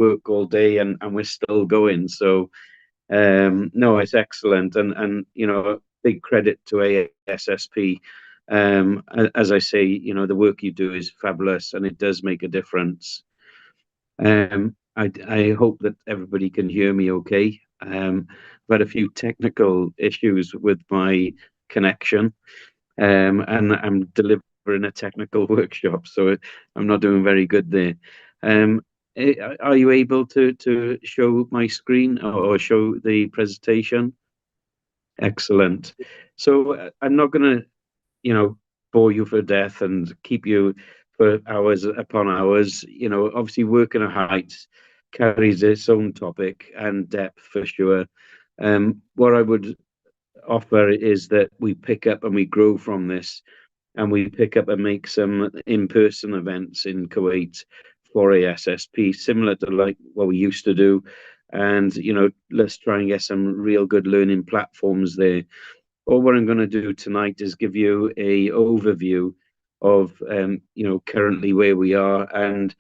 work all day and we're still going. So no, it's excellent, and big credit to ASSP. As I say, the work you do is fabulous, and it does make a difference. I hope that everybody can hear me okay. I've had a few technical issues with my connection, and I'm delivering a technical workshop, so I'm not doing very good there. Are you able to show my screen or show the presentation? Excellent. So I'm not going to, bore you for death and keep you for hours upon hours. Obviously working at heights carries its own topic and depth for sure. What I would offer is that we pick up and we grow from this, and we pick up and make some in-person events in Kuwait for ASSP, similar to like what we used to do. And, let's try and get some real good learning platforms there. All what I'm going to do tonight is give you a overview of, currently where we are, and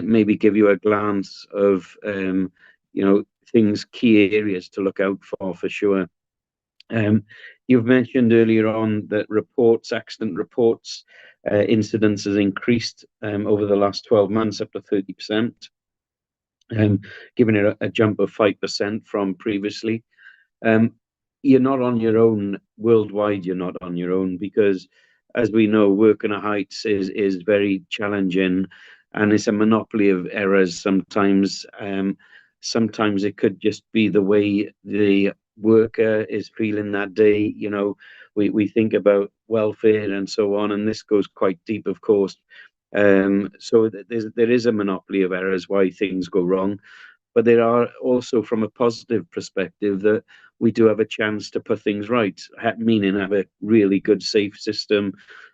maybe give you a glance of, things, key areas to look out for sure. You've mentioned earlier on that accident reports, incidents has increased over the last 12 months up to 30%, giving it a jump of 5% from previously. You're not on your own worldwide. You're not on your own because, as we know, working at heights is very challenging, and it's a monopoly of errors sometimes. Sometimes it could just be the way the worker is feeling that day. We think about welfare and so on, and this goes quite deep, of course. So there is a monopoly of errors why things go wrong. But there are also, from a positive perspective, that we do have a chance to put things right, meaning have a really good, safe system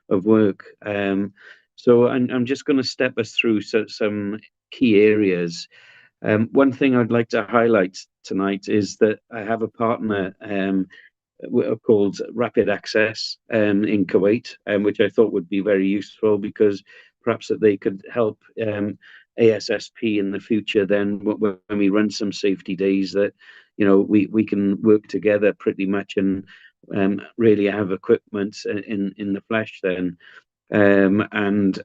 of work. So I'm just going to step us through some key areas. One thing I'd like to highlight tonight is that I have a partner called Rapid Access in Kuwait, which I thought would be very useful because perhaps that they could help ASSP in the future. Then when we run some safety days, that we can work together pretty much and really have equipment in the flesh then. And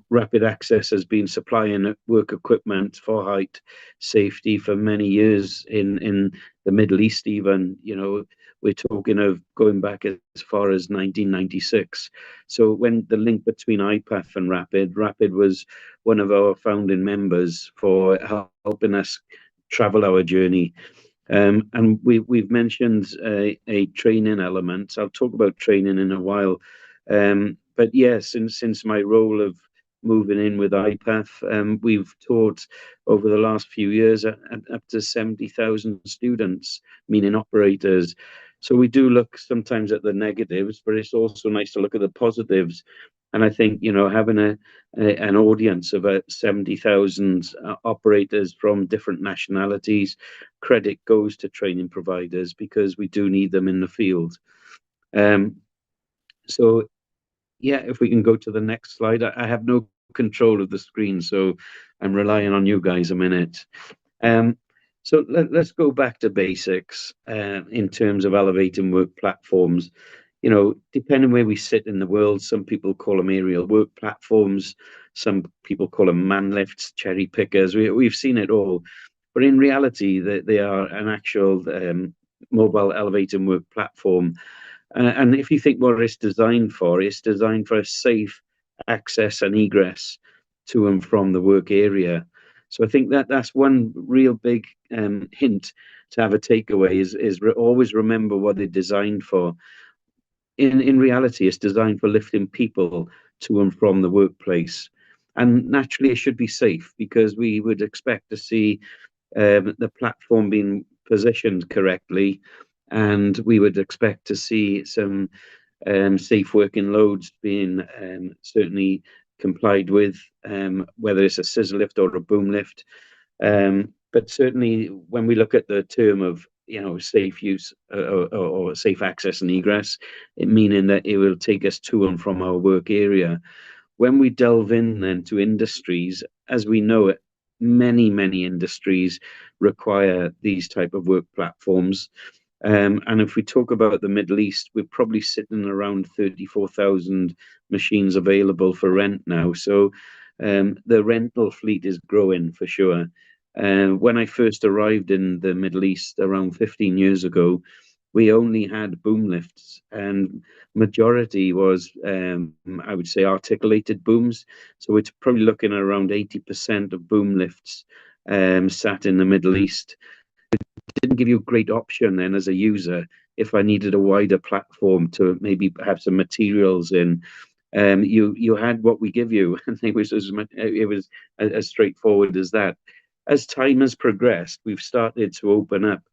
Rapid Access has been supplying work equipment for height safety for many years in the Middle East even. We're talking of going back as far as 1996. So when the link between IPAF and Rapid was one of our founding members for helping us travel our journey. And we've mentioned a training element. I'll talk about training in a while. But yes, since my role of moving in with IPAF, we've taught over the last few years up to 70,000 students, meaning operators. So we do look sometimes at the negatives, but it's also nice to look at the positives. And I think, having an audience of 70,000 operators from different nationalities, credit goes to training providers because we do need them in the field. So, yeah, if we can go to the next slide. I have no control of the screen, so I'm relying on you guys a minute. So let's go back to basics in terms of elevating work platforms. Depending where we sit in the world, some people call them aerial work platforms, some people call them man lifts, cherry pickers. We've seen it all. But in reality, they are an actual mobile elevating work platform. And if you think what it's designed for a safe access and egress to and from the work area. So I think that's one real big hint to have a takeaway is always remember what they're designed for. In reality, it's designed for lifting people to and from the workplace. And naturally, it should be safe because we would expect to see the platform being positioned correctly, and we would expect to see some safe working loads being certainly complied with, whether it's a scissor lift or a boom lift. But certainly when we look at the term of safe use or safe access and egress, it meaning that it will take us to and from our work area. When we delve in then to industries, as we know it, many industries require these type of work platforms. And if we talk about the Middle East, we're probably sitting around 34,000 machines available for rent now. So the rental fleet is growing for sure. When I first arrived in the Middle East around 15 years ago, we only had boom lifts, and majority was, I would say, articulated booms. So we're probably looking at around 80% of boom lifts sat in the Middle East. Didn't give you a great option then as a user if I needed a wider platform to maybe have some materials in. You had what we give you, and it was as straightforward as that. As time has progressed, we've started to open up,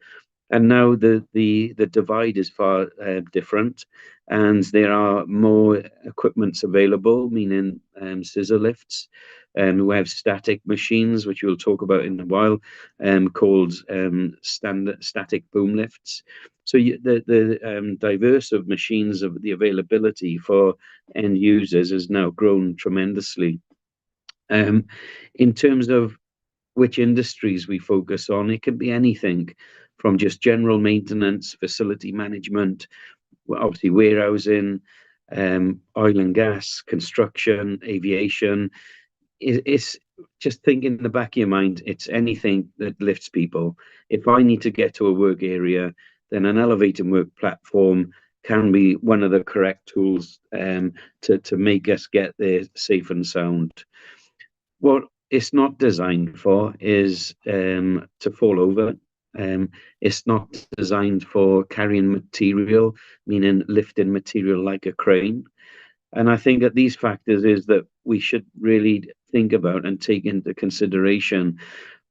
and now the divide is far different, and there are more equipments available, meaning scissor lifts. We have static machines, which we'll talk about in a while, called standard static boom lifts. So the diverse of machines, of the availability for end users has now grown tremendously. In terms of which industries we focus on, it can be anything from just general maintenance, facility management, obviously warehousing, oil and gas, construction, aviation. It's just think in the back of your mind, it's anything that lifts people. If I need to get to a work area, then an elevator work platform can be one of the correct tools to make us get there safe and sound. What it's not designed for is to fall over. It's not designed for carrying material, meaning lifting material like a crane. And I think that these factors is that we should really think about and take into consideration.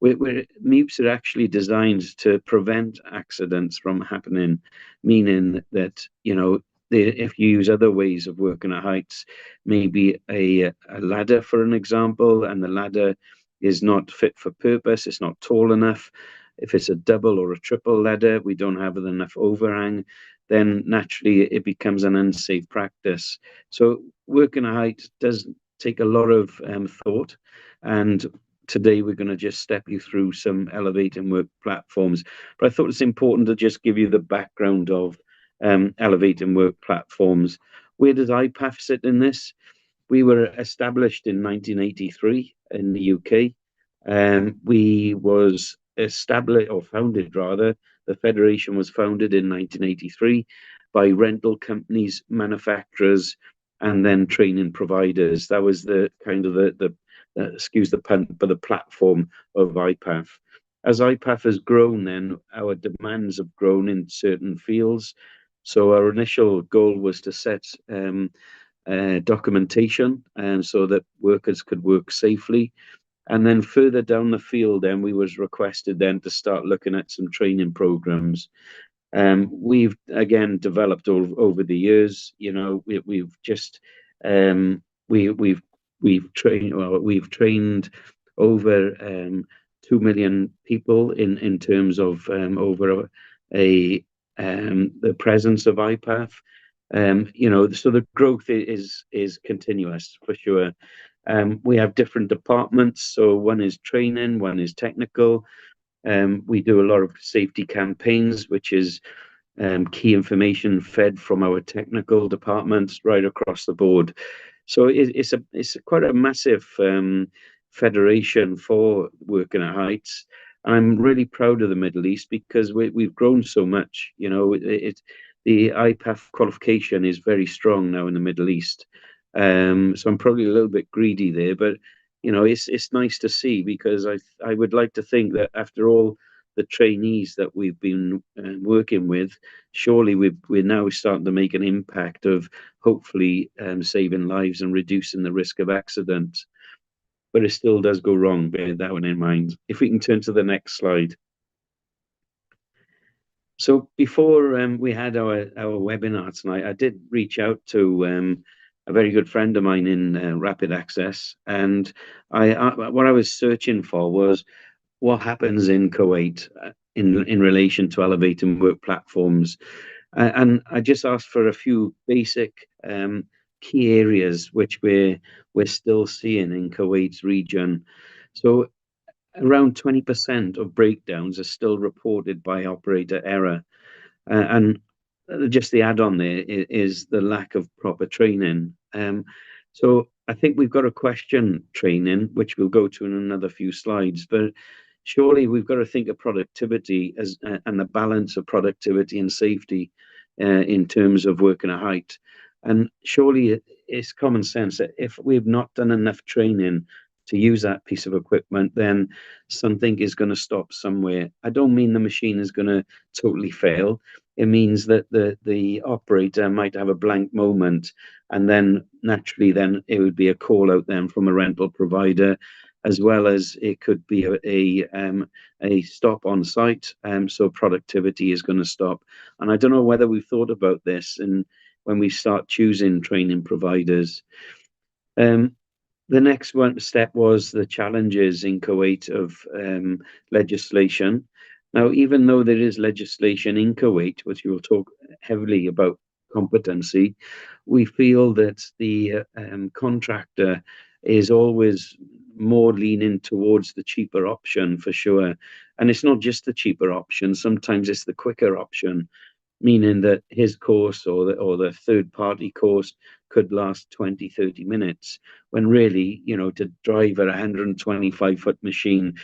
MEWPs are actually designed to prevent accidents from happening, meaning that, if you use other ways of working at heights, maybe a ladder, for an example, and the ladder is not fit for purpose, it's not tall enough. If it's a double or a triple ladder, we don't have enough overhang, then naturally it becomes an unsafe practice. So working at height does take a lot of thought, and today we're going to just step you through some elevator work platforms. But I thought it's important to just give you the background of elevator work platforms. Where does IPAF sit in this? We were established in 1983 in the UK. We was established, or founded rather, the federation was founded in 1983 by rental companies, manufacturers, and then training providers. That was the kind of the excuse the pun, but the platform of IPAF. As IPAF has grown, then our demands have grown in certain fields. So our initial goal was to set documentation, and so that workers could work safely. And then further down the field, then we was requested then to start looking at some training programs. We've again developed over the years. We've just we've trained over 2 million people in terms of over the presence of IPAF. So the growth is continuous for sure. We have different departments. So one is training, one is technical. We do a lot of safety campaigns, which is key information fed from our technical departments right across the board. So it's quite a massive federation for working at heights. I'm really proud of the Middle East because we've grown so much. The IPAF qualification is very strong now in the Middle East. So I'm probably a little bit greedy there, but it's nice to see, because I would like to think that after all the trainees that we've been working with, surely we're now starting to make an impact of hopefully saving lives and reducing the risk of accidents. But it still does go wrong, bear that one in mind. If we can turn to the next slide. So before we had our webinar tonight, I did reach out to a very good friend of mine in Rapid Access, and what I was searching for was what happens in Kuwait in relation to elevator work platforms, and I just asked for a few basic key areas which we're still seeing in Kuwait's region. So around 20% of breakdowns are still reported by operator error. And just the add-on there is the lack of proper training. So I think we've got to question training, which we'll go to in another few slides. But surely we've got to think of productivity as and the balance of productivity and safety in terms of working at height. And surely it's common sense that if we've not done enough training to use that piece of equipment, then something is going to stop somewhere. I don't mean the machine is going to totally fail. It means that the operator might have a blank moment, and then naturally then it would be a call out then from a rental provider, as well as it could be a stop on site. So productivity is going to stop. And I don't know whether we've thought about this and when we start choosing training providers. Um, the next one step was the challenges in Kuwait of legislation. Now, even though there is legislation in Kuwait, which we will talk heavily about competency, we feel that the contractor is always more leaning towards the cheaper option for sure. And it's not just the cheaper option, sometimes it's the quicker option, meaning that his course or the third party course could last 20, 30 minutes, when really, to drive a 125-foot machine,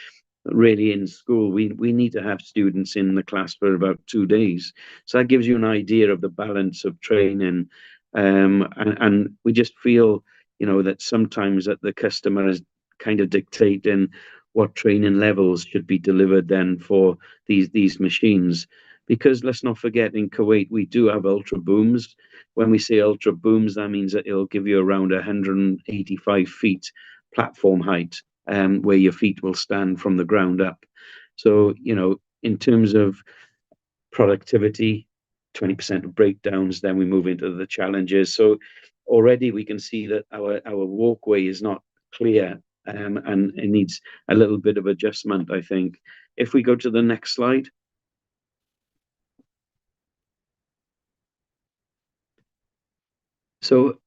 really in school, we need to have students in the class for about 2 days. So that gives you an idea of the balance of training. And we just feel, that sometimes that the customer is kind of dictating what training levels should be delivered then for these machines. Because let's not forget, in Kuwait, we do have ultra booms. When we say ultra booms, that means that it'll give you around 185 feet platform height, where your feet will stand from the ground up. So, in terms of productivity, 20% of breakdowns, then we move into the challenges. So already we can see that our walkway is not clear, and it needs a little bit of adjustment, I think. If we go to the next slide. So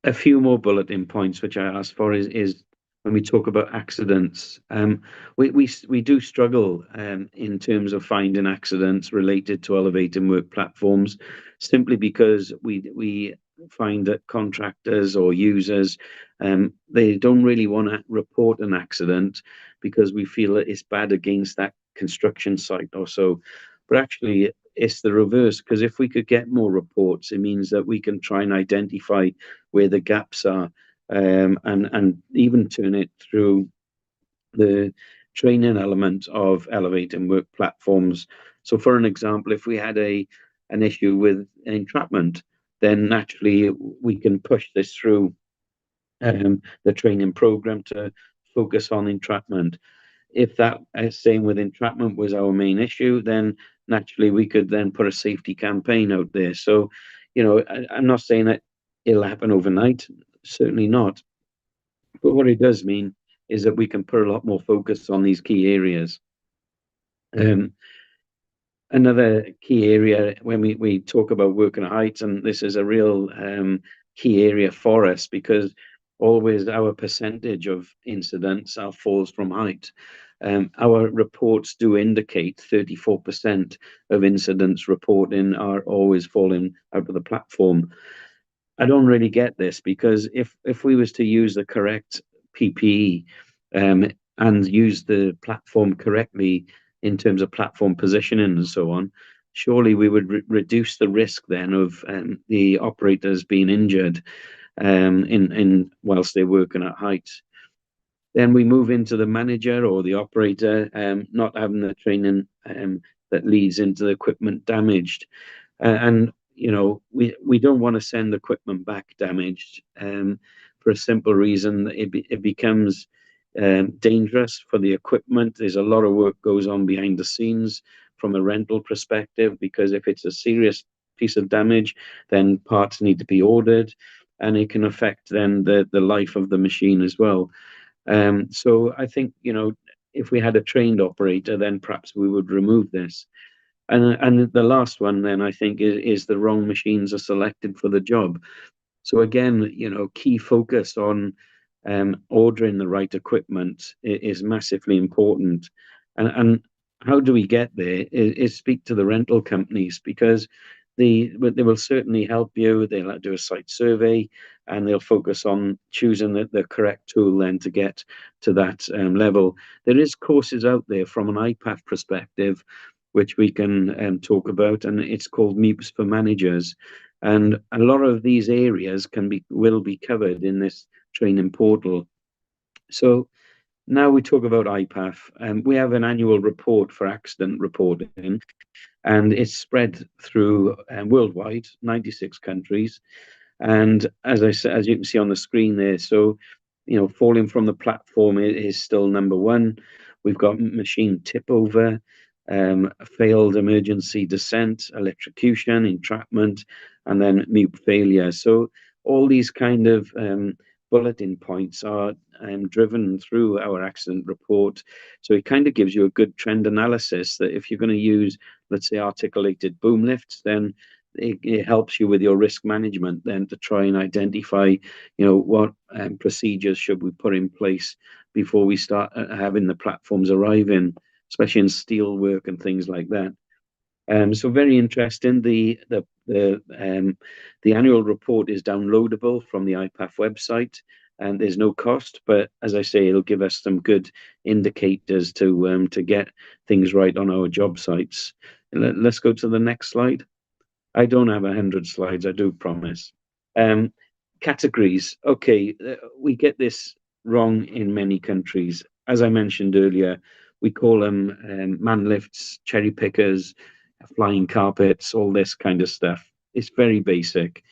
a few more bulletin points which I asked for is when we talk about accidents. We do struggle in terms of finding accidents related to elevating work platforms, simply because we find that contractors or users, they don't really want to report an accident because we feel that it's bad against that construction site or so. But actually, it's the reverse, because if we could get more reports, it means that we can try and identify where the gaps are, and even turn it through the training element of elevating work platforms. So, for an example, if we had an issue with entrapment, then naturally we can push this through the training program to focus on entrapment. If that same with entrapment was our main issue, then naturally we could then put a safety campaign out there. So, I'm not saying that it'll happen overnight, certainly not. But what it does mean is that we can put a lot more focus on these key areas. Um, Another key area when we talk about working at heights, and this is a real key area for us, because always our percentage of incidents are falls from height. Our reports do indicate 34% of incidents reporting are always falling out of the platform. I don't really get this, because if we was to use the correct PPE, and use the platform correctly in terms of platform positioning and so on, surely we would reduce the risk then of the operators being injured in whilst they're working at height. Then we move into the manager or the operator not having the training that leads into the equipment damaged. And we don't want to send equipment back damaged, for a simple reason. It becomes dangerous for the equipment. There's a lot of work goes on behind the scenes from a rental perspective, because if it's a serious piece of damage, then parts need to be ordered, and it can affect then the life of the machine as well. So I think, if we had a trained operator, then perhaps we would remove this. And the last one then, I think, is the wrong machines are selected for the job. So again, key focus on ordering the right equipment is massively important. And how do we get there? Is speak to the rental companies, because they will certainly help you. They'll do a site survey, and they'll focus on choosing the correct tool then to get to that level. There is courses out there from an IPAF perspective, which we can talk about, and it's called MEWPs for Managers. And a lot of these areas will be covered in this training portal. So now we talk about IPAF, and we have an annual report for accident reporting, and it's spread through worldwide, 96 countries. And as I said, as you can see on the screen there, so falling from the platform is still number one. We've got machine tip over, failed emergency descent, electrocution, entrapment, and then MEWP failure. So all these kind of bulletin points are driven through our accident report. So it kind of gives you a good trend analysis that if you're going to use, let's say, articulated boom lifts, then it helps you with your risk management then to try and identify, what procedures should we put in place before we start having the platforms arriving, especially in steel work and things like that. So very interesting. The annual report is downloadable from the IPAF website, and there's no cost. But as I say, it'll give us some good indicators to get things right on our job sites. Let's go to the next slide. I don't have 100 slides, I do promise. Categories. Okay, we get this wrong in many countries. As I mentioned earlier, we call them man lifts, cherry pickers, flying carpets, all this kind of stuff. It's very basic.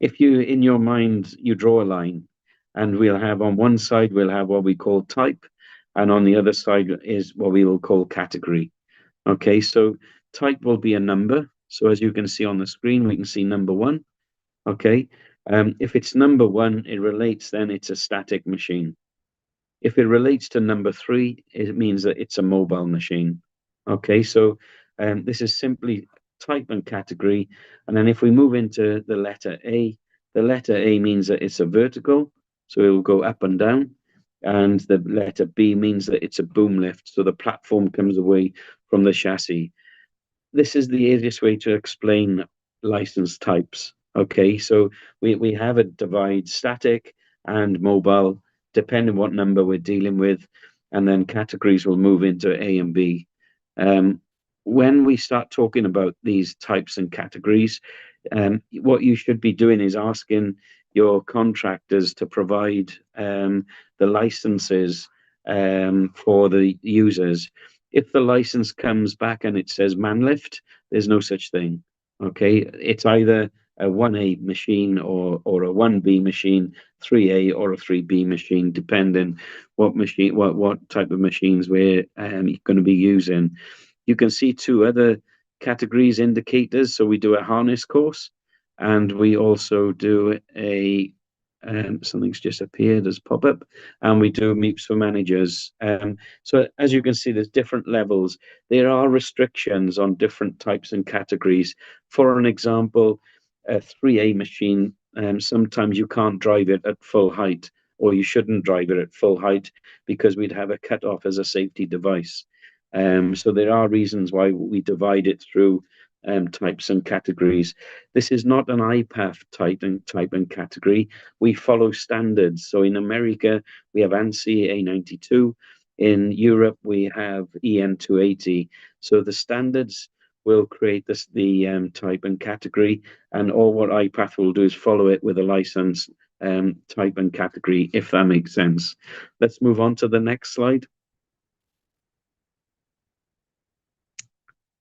If you, in your mind, you draw a line, and we'll have on one side, we'll have what we call type, and on the other side is what we will call category. Okay, so type will be a number. So as you can see on the screen, we can see number one. Okay, if it's number one, it relates, then it's a static machine. If it relates to number three, it means that it's a mobile machine. Okay, so this is simply type and category. And then if we move into the letter A means that it's a vertical, so it will go up and down. And the letter B means that it's a boom lift, so the platform comes away from the chassis. This is the easiest way to explain license types. Okay, so we have a divide static and mobile, depending what number we're dealing with, and then categories will move into A and B. When we start talking about these types and categories, what you should be doing is asking your contractors to provide the licenses for the users. If the license comes back and it says man lift, there's no such thing. Okay, it's either a 1A machine or a 1B machine, 3A or a 3B machine, depending what type of machines we're going to be using. You can see two other categories indicators. So we do a harness course, and we also do a something's just appeared as pop-up, and we do MEWPs for managers. So as you can see, there's different levels. There are restrictions on different types and categories. For an example, a 3A machine, sometimes you can't drive it at full height, or you shouldn't drive it at full height, because we'd have a cut-off as a safety device. So there are reasons why we divide it through types and categories. This is not an IPAF type and category. We follow standards. So in America, we have ANSI A92. In Europe, we have EN280. So the standards will create the type and category, and all what IPAF will do is follow it with a license type and category, if that makes sense. Let's move on to the next slide.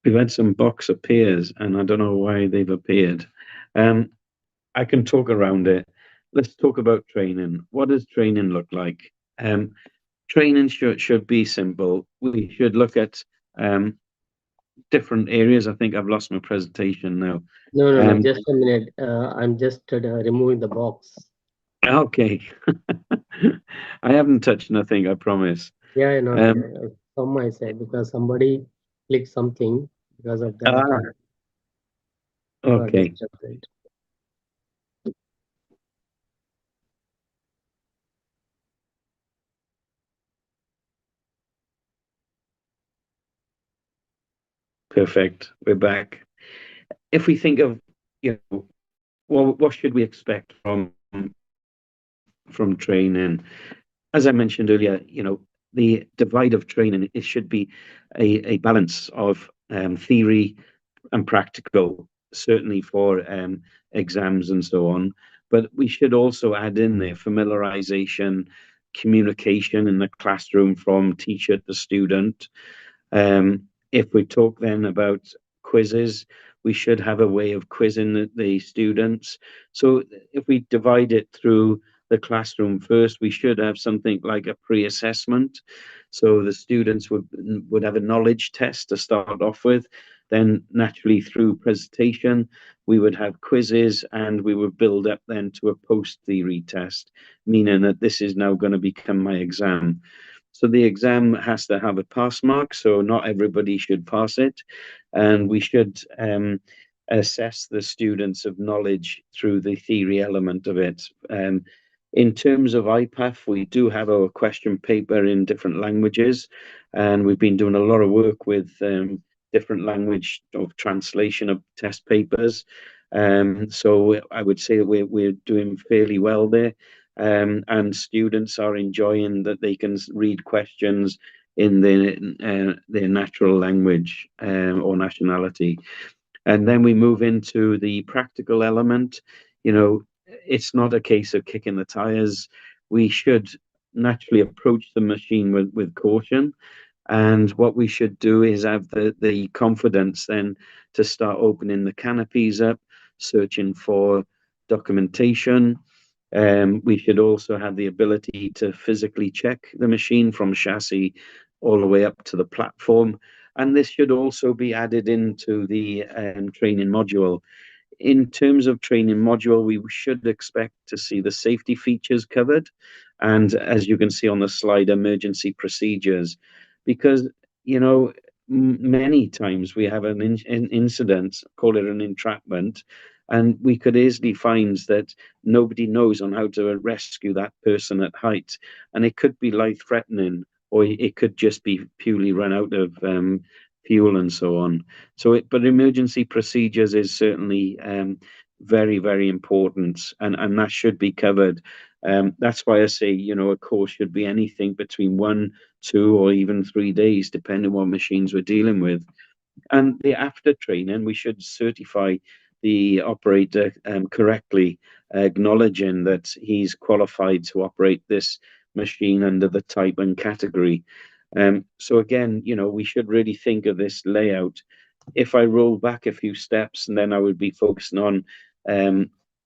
We've had some box appears, and I don't know why they've appeared. I can talk around it. Let's talk about training. What does training look like? Training should be simple. We should look at different areas. I think I've lost my presentation now. No, just a minute. I'm just removing the box. Okay. I haven't touched nothing, I promise. Yeah, I know. From my side, because somebody clicked something because of that. Okay. Perfect. We're back. If we think of, what should we expect from training? As I mentioned earlier, the divide of training, it should be a balance of theory and practical, certainly for exams and so on. But we should also add in there familiarization, communication in the classroom from teacher to student. If we talk then about quizzes, we should have a way of quizzing the students. So if we divide it through the classroom first, we should have something like a pre-assessment. So the students would have a knowledge test to start off with. Then naturally through presentation, we would have quizzes and we would build up then to a post-theory test, meaning that this is now going to become my exam. So the exam has to have a pass mark, so not everybody should pass it. And we should assess the students of knowledge through the theory element of it. In terms of IPAF, we do have our question paper in different languages, and we've been doing a lot of work with different language of translation of test papers. So I would say we're doing fairly well there. And students are enjoying that they can read questions in their natural language or nationality. And then we move into the practical element. It's not a case of kicking the tires. We should naturally approach the machine with caution. And what we should do is have the confidence then to start opening the canopies up, searching for documentation. We should also have the ability to physically check the machine from chassis all the way up to the platform. And this should also be added into the training module. In terms of training module, we should expect to see the safety features covered. And as you can see on the slide, emergency procedures, because, many times we have an incident, call it an entrapment, and we could easily find that nobody knows on how to rescue that person at height. And it could be life-threatening, or it could just be purely run out of fuel and so on. But emergency procedures is certainly very, very important, and that should be covered. That's why I say, a course should be anything between 1, 2, or even 3 days, depending on what machines we're dealing with. And the after training, we should certify the operator correctly, acknowledging that he's qualified to operate this machine under the type and category. So again, we should really think of this layout. If I roll back a few steps, and then I would be focusing on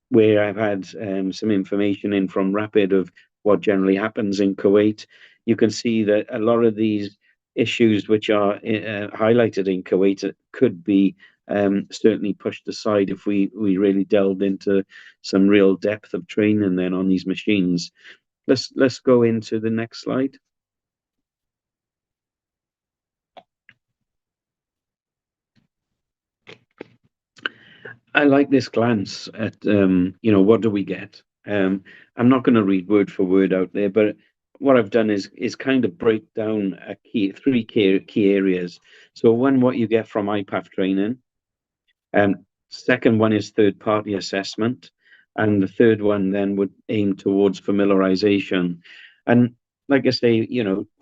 where I've had some information in from Rapid of what generally happens in Kuwait. You can see that a lot of these issues which are highlighted in Kuwait could be certainly pushed aside if we really delved into some real depth of training then on these machines. Let's go into the next slide. I like this glance at what do we get. I'm not going to read word for word out there, but what I've done is kind of break down three key areas. So one, what you get from IPAF training. Second one is third-party assessment, and the third one then would aim towards familiarization. And like I say,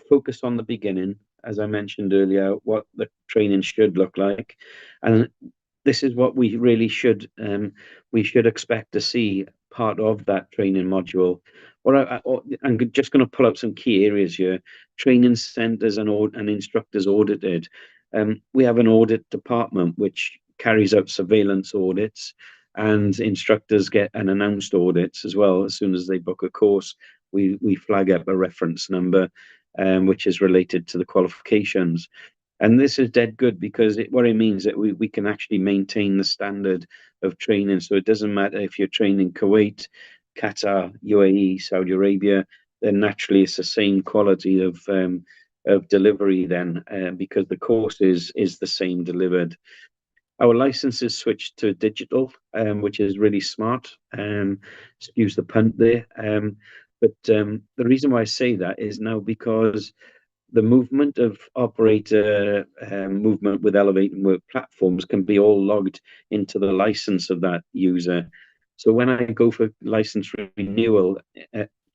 focus on the beginning, as I mentioned earlier, what the training should look like, and this is what we really should expect to see part of that training module. I'm just going to pull up some key areas here. Training centers and instructors audited. We have an audit department which carries out surveillance audits, and instructors get an announced audits as well. As soon as they book a course, we flag up a reference number which is related to the qualifications. And this is dead good because what it means that we can actually maintain the standard of training. So it doesn't matter if you're training Kuwait, Qatar, UAE, Saudi Arabia, then naturally it's the same quality of delivery then, because the course is the same delivered. Our licenses switched to digital, which is really smart. Excuse the punt there. But the reason why I say that is now because the movement of operator movement with elevating work platforms can be all logged into the license of that user. So when I go for license renewal,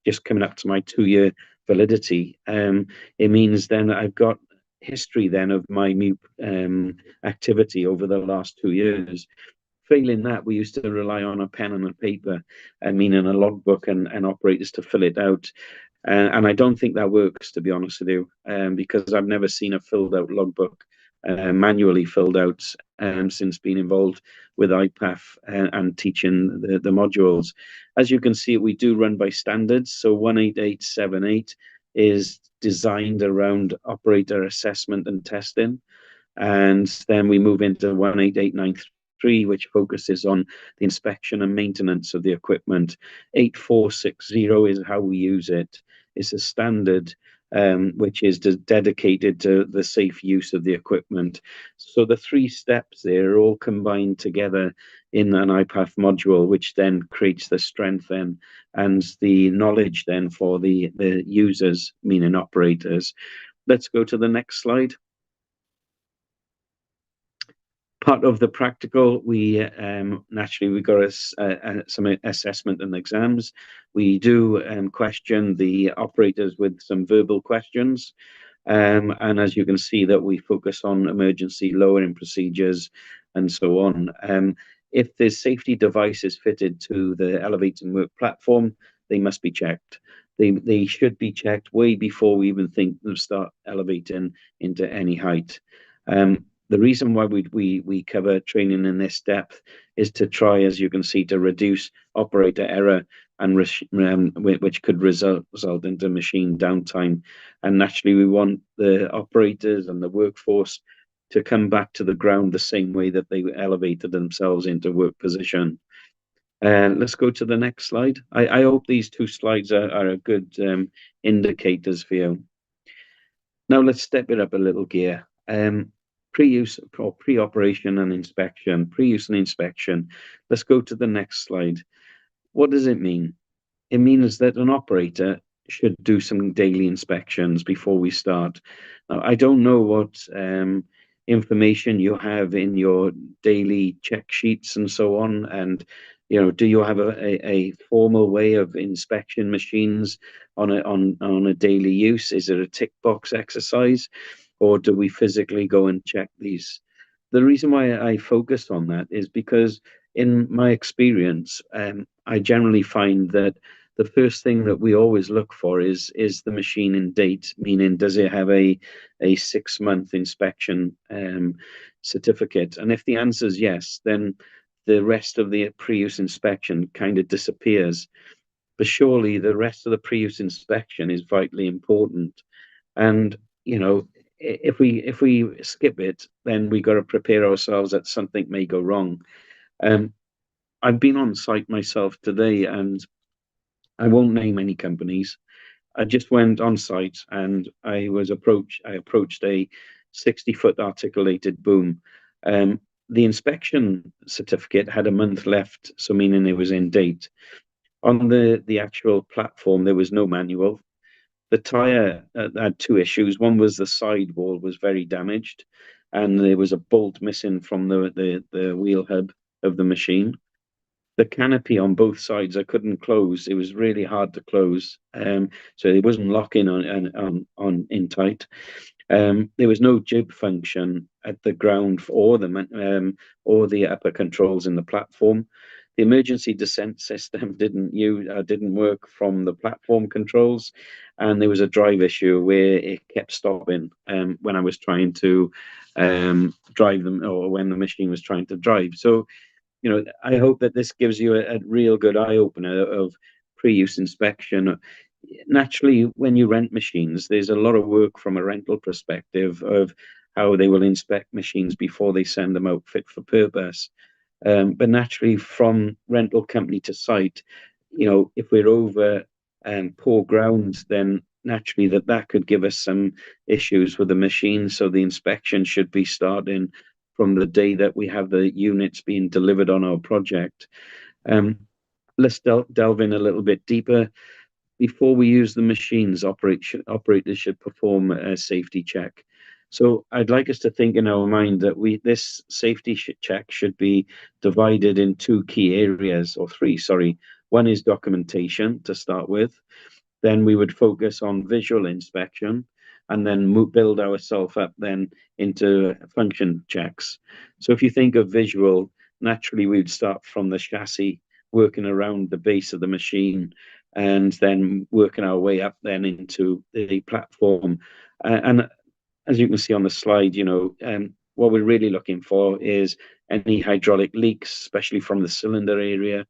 just coming up to my 2-year validity, it means then I've got history then of my MEWP activity over the last 2 years. Failing that, we used to rely on a pen and a paper, meaning a logbook and operators to fill it out. And I don't think that works, to be honest with you, because I've never seen a filled out logbook manually filled out since being involved with IPAF and teaching the modules. As you can see, we do run by standards. So 18878 is designed around operator assessment and testing. And then we move into 18893, which focuses on the inspection and maintenance of the equipment. 8460 is how we use it. It's a standard which is dedicated to the safe use of the equipment. So the 3 steps there are all combined together in an IPAF module, which then creates the strength then and the knowledge then for the users, meaning operators. Let's go to the next slide. Part of the practical, we naturally we got some assessment and exams. We do question the operators with some verbal questions, and as you can see that we focus on emergency lowering procedures and so on. If the safety device is fitted to the elevating work platform, they must be checked. They should be checked way before we even think of start elevating into any height. The reason why we cover training in this depth is to try, as you can see, to reduce operator error and which could result into machine downtime. And naturally, we want the operators and the workforce to come back to the ground the same way that they elevated themselves into work position. Let's go to the next slide. I hope these 2 slides are a good indicators for you. Now let's step it up a little gear. Pre-use or pre-operation and inspection, pre-use and inspection. Let's go to the next slide. What does it mean? It means that an operator should do some daily inspections before we start. Now, I don't know what information you have in your daily check sheets and so on, and do you have a formal way of inspection machines on a daily use? Is it a tick box exercise? Or do we physically go and check these? The reason why I focus on that is because in my experience, I generally find that the first thing that we always look for is the machine in date, meaning does it have a 6-month inspection certificate? And if the answer is yes, then the rest of the pre-use inspection kind of disappears. But surely the rest of the pre-use inspection is vitally important. And if we skip it, then we got to prepare ourselves that something may go wrong. I've been on site myself today, and I won't name any companies. I just went on site, and I approached a 60-foot articulated boom. The inspection certificate had a month left, so meaning it was in date. On the actual platform, there was no manual. The tyre had 2 issues. One was the sidewall was very damaged, and there was a bolt missing from the wheel hub of the machine. The canopy on both sides I couldn't close. It was really hard to close, so it wasn't locking on in tight. There was no jib function at the ground or the upper controls in the platform. The emergency descent system didn't work from the platform controls, and there was a drive issue where it kept stopping when I was trying to drive them, or when the machine was trying to drive. So, I hope that this gives you a real good eye opener of pre-use inspection. Naturally, when you rent machines, there's a lot of work from a rental perspective of how they will inspect machines before they send them out fit for purpose. But naturally, from rental company to site, if we're over poor ground, then naturally that could give us some issues with the machine. So the inspection should be starting from the day that we have the units being delivered on our project. Let's delve in a little bit deeper. before we use the machines, operators should perform a safety check. So I'd like us to think in our mind that this safety check should be divided in two key areas, or three, sorry. One is documentation to start with. Then we would focus on visual inspection, and then build ourselves up then into function checks. So if you think of visual, naturally we'd start from the chassis, working around the base of the machine, and then working our way up then into the platform. And as you can see on the slide, what we're really looking for is any hydraulic leaks, especially from the cylinder area.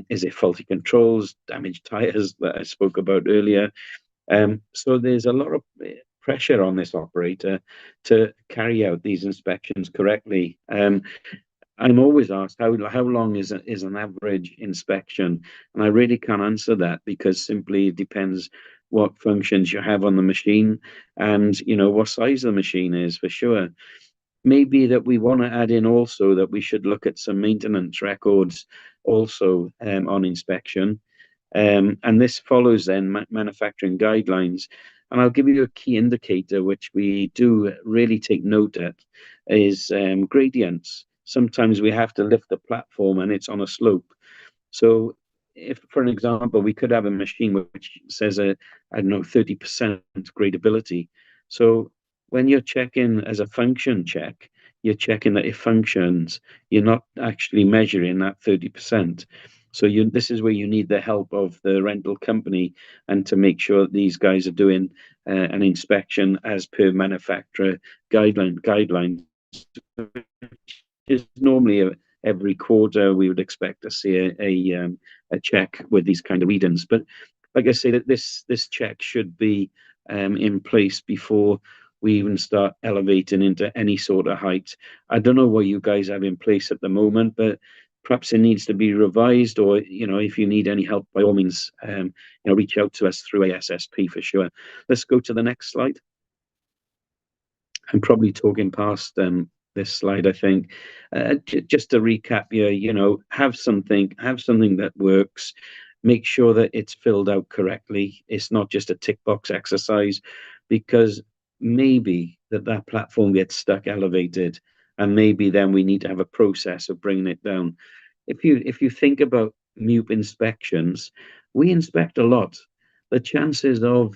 Is it faulty controls, damaged tires that I spoke about earlier? So there's a lot of pressure on this operator to carry out these inspections correctly. I'm always asked how long is an average inspection, and I really can't answer that because simply it depends what functions you have on the machine and what size the machine is for sure. Maybe that we want to add in also that we should look at some maintenance records also on inspection. And this follows then manufacturing guidelines. And I'll give you a key indicator, which we do really take note at, is gradients. Sometimes we have to lift the platform and it's on a slope. So if, for an example, we could have a machine which says I don't know, 30% gradability. So when you're checking as a function check, you're checking that it functions. You're not actually measuring that 30%. So this is where you need the help of the rental company and to make sure that these guys are doing an inspection as per manufacturer guidelines. Is normally every quarter we would expect to see a check with these kind of readings. But like I say, that this check should be in place before we even start elevating into any sort of height. I don't know what you guys have in place at the moment, but perhaps it needs to be revised, or if you need any help, by all means, reach out to us through ASSP for sure. Let's go to the next slide. I'm probably talking past this slide, I think. Just to recap here, have something that works. Make sure that it's filled out correctly. It's not just a tick box exercise, because maybe that platform gets stuck elevated, and maybe then we need to have a process of bringing it down. If you think about MEWP inspections, we inspect a lot. The chances of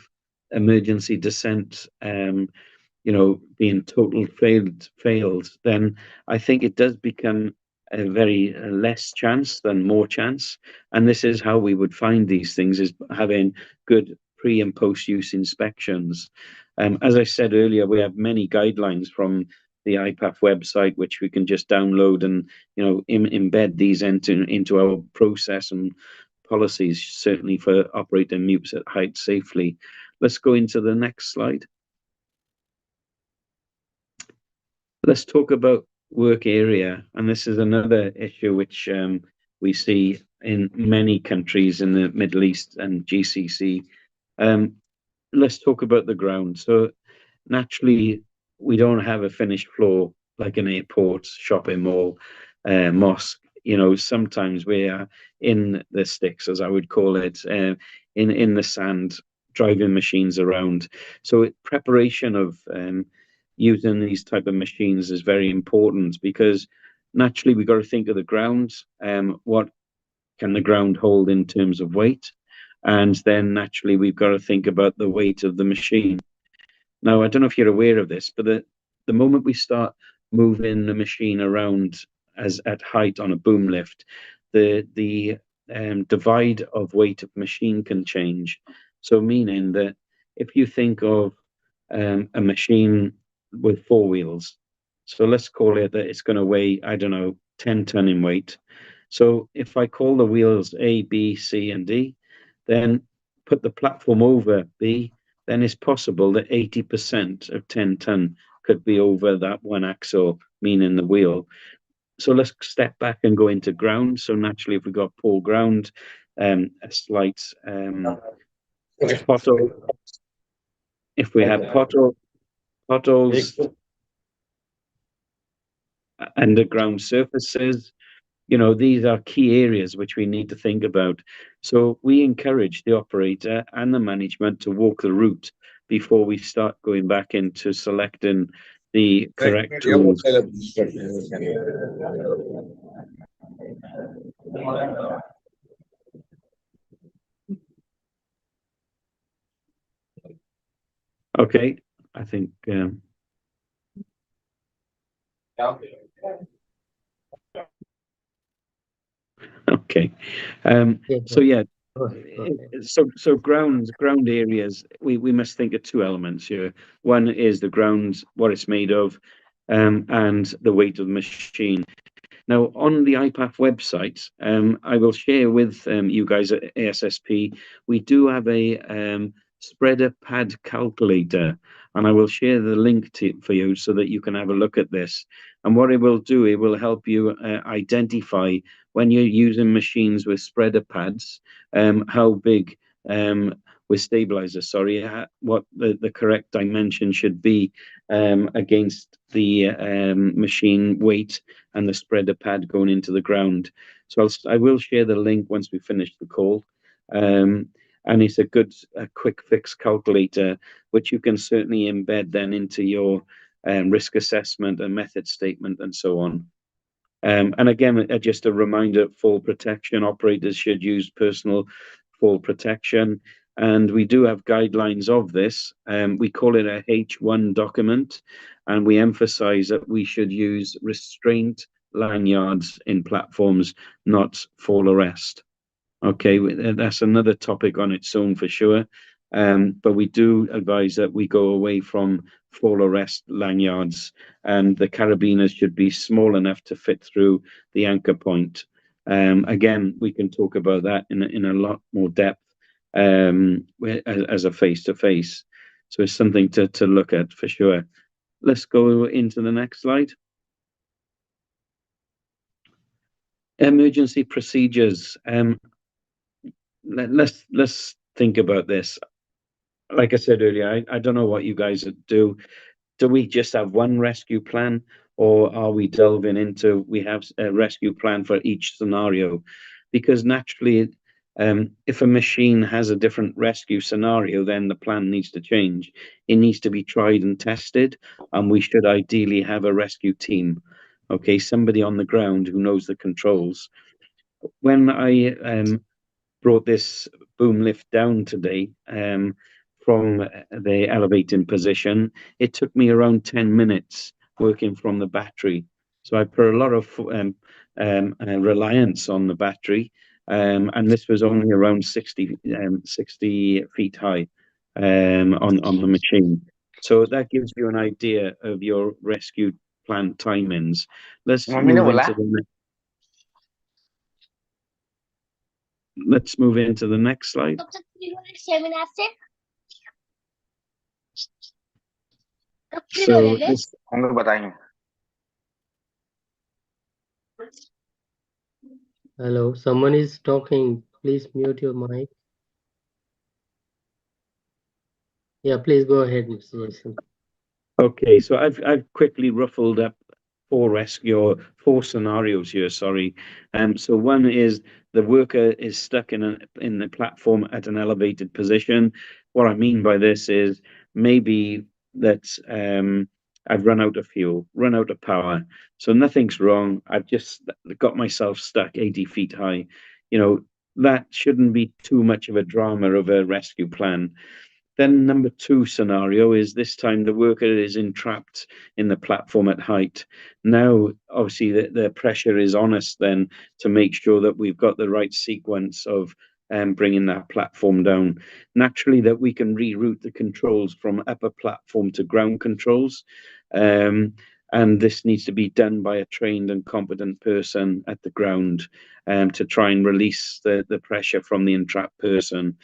emergency descent being total failed, then I think it does become a very less chance than more chance. And this is how we would find these things, is having good pre and post use inspections. As I said earlier, we have many guidelines from the IPAF website, which we can just download and embed these into our process and policies, certainly for operating MEWPs at height safely. Let's go into the next slide. Let's talk about work area, and this is another issue which we see in many countries in the Middle East and GCC. Let's talk about the ground. So naturally, we don't have a finished floor like an airport, shopping mall, mosque. Sometimes we are in the sticks, as I would call it, in the sand, driving machines around. So preparation of using these type of machines is very important, because naturally we've got to think of the ground. What can the ground hold in terms of weight? And then naturally we've got to think about the weight of the machine. Now, I don't know if you're aware of this, but the moment we start moving the machine around as at height on a boom lift, the divide of weight of machine can change. So meaning that if you think of a machine with four wheels, so let's call it that it's going to weigh, I don't know, 10 ton in weight. So if I call the wheels A, B, C, and D, then put the platform over B, then it's possible that 80% of 10 ton could be over that one axle, meaning the wheel. So let's step back and go into ground. So naturally, if we've got poor ground, a slight pothole, if we have potholes, underground surfaces, these are key areas which we need to think about. So we encourage the operator and the management to walk the route before we start going back into selecting the correct tools. Okay, I think. Okay. So yeah, so ground areas, we must think of two elements here. One is the ground, what it's made of, and the weight of the machine. Now, on the IPAF website, I will share with you guys at ASSP, we do have a spreader pad calculator, and I will share the link for you so that you can have a look at this. And what it will do, it will help you identify when you're using machines with spreader pads, how big with stabilizers, sorry, what the correct dimension should be against the machine weight and the spreader pad going into the ground. So I will share the link once we finish the call. And it's a quick fix calculator, which you can certainly embed then into your risk assessment and method statement and so on. And again, just a reminder, fall protection, operators should use personal fall protection. And we do have guidelines of this. We call it a H1 document, and we emphasize that we should use restraint lanyards in platforms, not fall arrest. Okay, that's another topic on its own for sure. But we do advise that we go away from fall arrest lanyards, and the carabiners should be small enough to fit through the anchor point. Again, we can talk about that in a lot more depth as a face-to-face. So it's something to look at for sure. Let's go into the next slide. Emergency procedures. Let's think about this. Like I said earlier, I don't know what you guys do. Do we just have one rescue plan, or are we delving into we have a rescue plan for each scenario? Because naturally, if a machine has a different rescue scenario, then the plan needs to change. It needs to be tried and tested, and we should ideally have a rescue team. Okay, somebody on the ground who knows the controls. When I brought this boom lift down today from the elevating position, it took me around 10 minutes working from the battery. So I put a lot of reliance on the battery, and this was only around 60 feet high on the machine. So that gives you an idea of your rescue plan timings. Let's move into the next. Let's move into the next slide. So this, hello, someone is talking. Please mute your mic. Yeah, please go ahead, Mr. Jason. Okay, so I've quickly ruffled up four scenarios here. Sorry. So one is the worker is stuck in the platform at an elevated position. What I mean by this is maybe that I've run out of fuel, run out of power. So nothing's wrong. I've just got myself stuck 80 feet high. That shouldn't be too much of a drama of a rescue plan. Then number two scenario is this time the worker is entrapped in the platform at height. Now, obviously, the pressure is on us then to make sure that we've got the right sequence of bringing that platform down. Naturally, that we can reroute the controls from upper platform to ground controls. And this needs to be done by a trained and competent person at the ground to try and release the pressure from the entrapped person.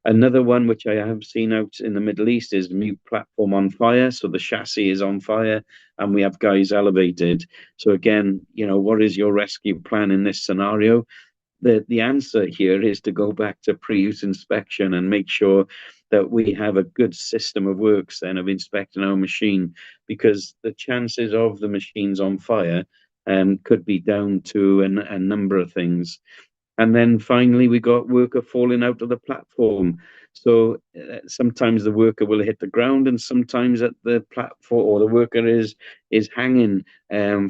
Another one which I have seen out in the Middle East is MEWP platform on fire. So the chassis is on fire and we have guys elevated. So again, what is your rescue plan in this scenario? The answer here is to go back to pre-use inspection and make sure that we have a good system of works then of inspecting our machine, because the chances of the machines on fire could be down to a number of things. And then finally, we got worker falling out of the platform. So sometimes the worker will hit the ground, and sometimes at the platform, or the worker is hanging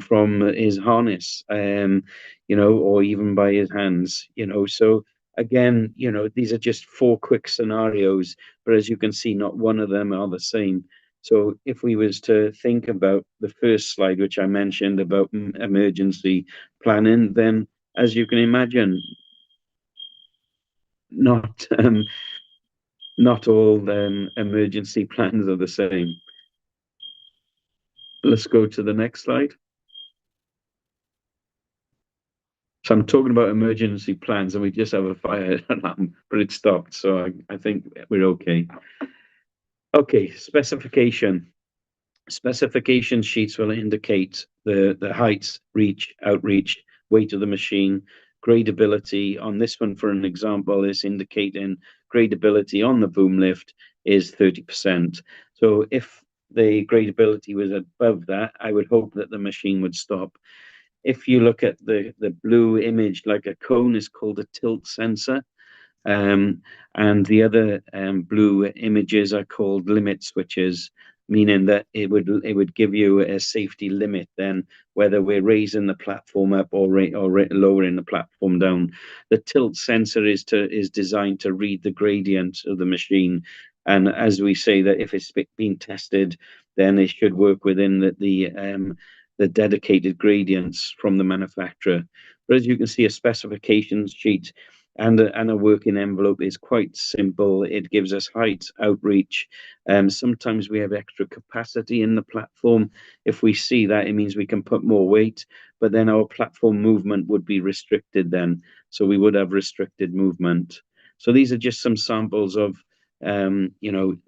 from his harness, or even by his hands, So again, these are just four quick scenarios, but as you can see, not one of them are the same. So if we was to think about the first slide, which I mentioned about emergency planning, then as you can imagine, not not all emergency plans are the same. Let's go to the next slide. So I'm talking about emergency plans, and we just have a fire alarm, but it stopped. So I think we're okay. Okay, specification. Specification sheets will indicate the height, reach, outreach, weight of the machine, gradability. On this one, for an example, is indicating gradability on the boom lift is 30%. So if the gradability was above that, I would hope that the machine would stop. If you look at the blue image, like a cone, is called a tilt sensor. And the other blue images are called limit switches, meaning that it would give you a safety limit then, whether we're raising the platform up or lowering the platform down. The tilt sensor is designed to read the gradient of the machine, and as we say, that if it's being tested, then it should work within the dedicated gradients from the manufacturer. But as you can see, a specifications sheet and a working envelope is quite simple. It gives us height, outreach. Sometimes we have extra capacity in the platform. If we see that, it means we can put more weight, but then our platform movement would be restricted then. So we would have restricted movement. So these are just some samples of,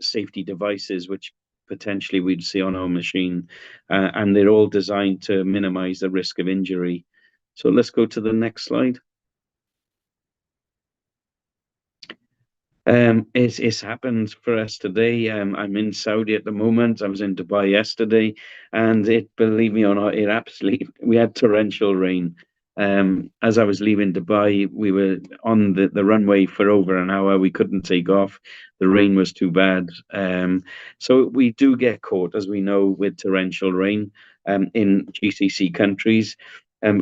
safety devices, which potentially we'd see on our machine. And they're all designed to minimize the risk of injury. So let's go to the next slide. It's happened for us today. I'm in Saudi at the moment. I was in Dubai yesterday, and believe me or not, we had torrential rain. As I was leaving Dubai, we were on the runway for over an hour. We couldn't take off. The rain was too bad. So we do get caught, as we know, with torrential rain in GCC countries.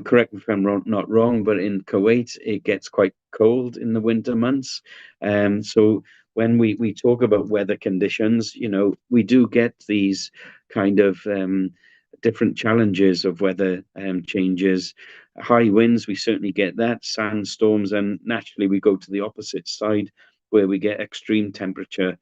Correct me if I'm not wrong, but in Kuwait, it gets quite cold in the winter months. So when we talk about weather conditions, we do get these kind of different challenges of weather changes. High winds, we certainly get that. Sandstorms, and naturally we go to the opposite side where we get extreme temperature,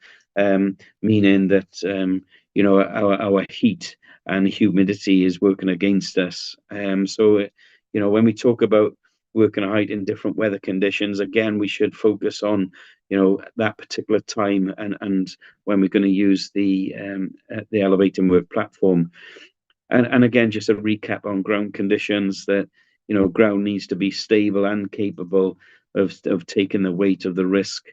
meaning that our heat and humidity is working against us. So when we talk about working height in different weather conditions, again, we should focus on that particular time and when we're going to use the elevator work platform. And again, just a recap on ground conditions, that ground needs to be stable and capable of taking the weight of the risk.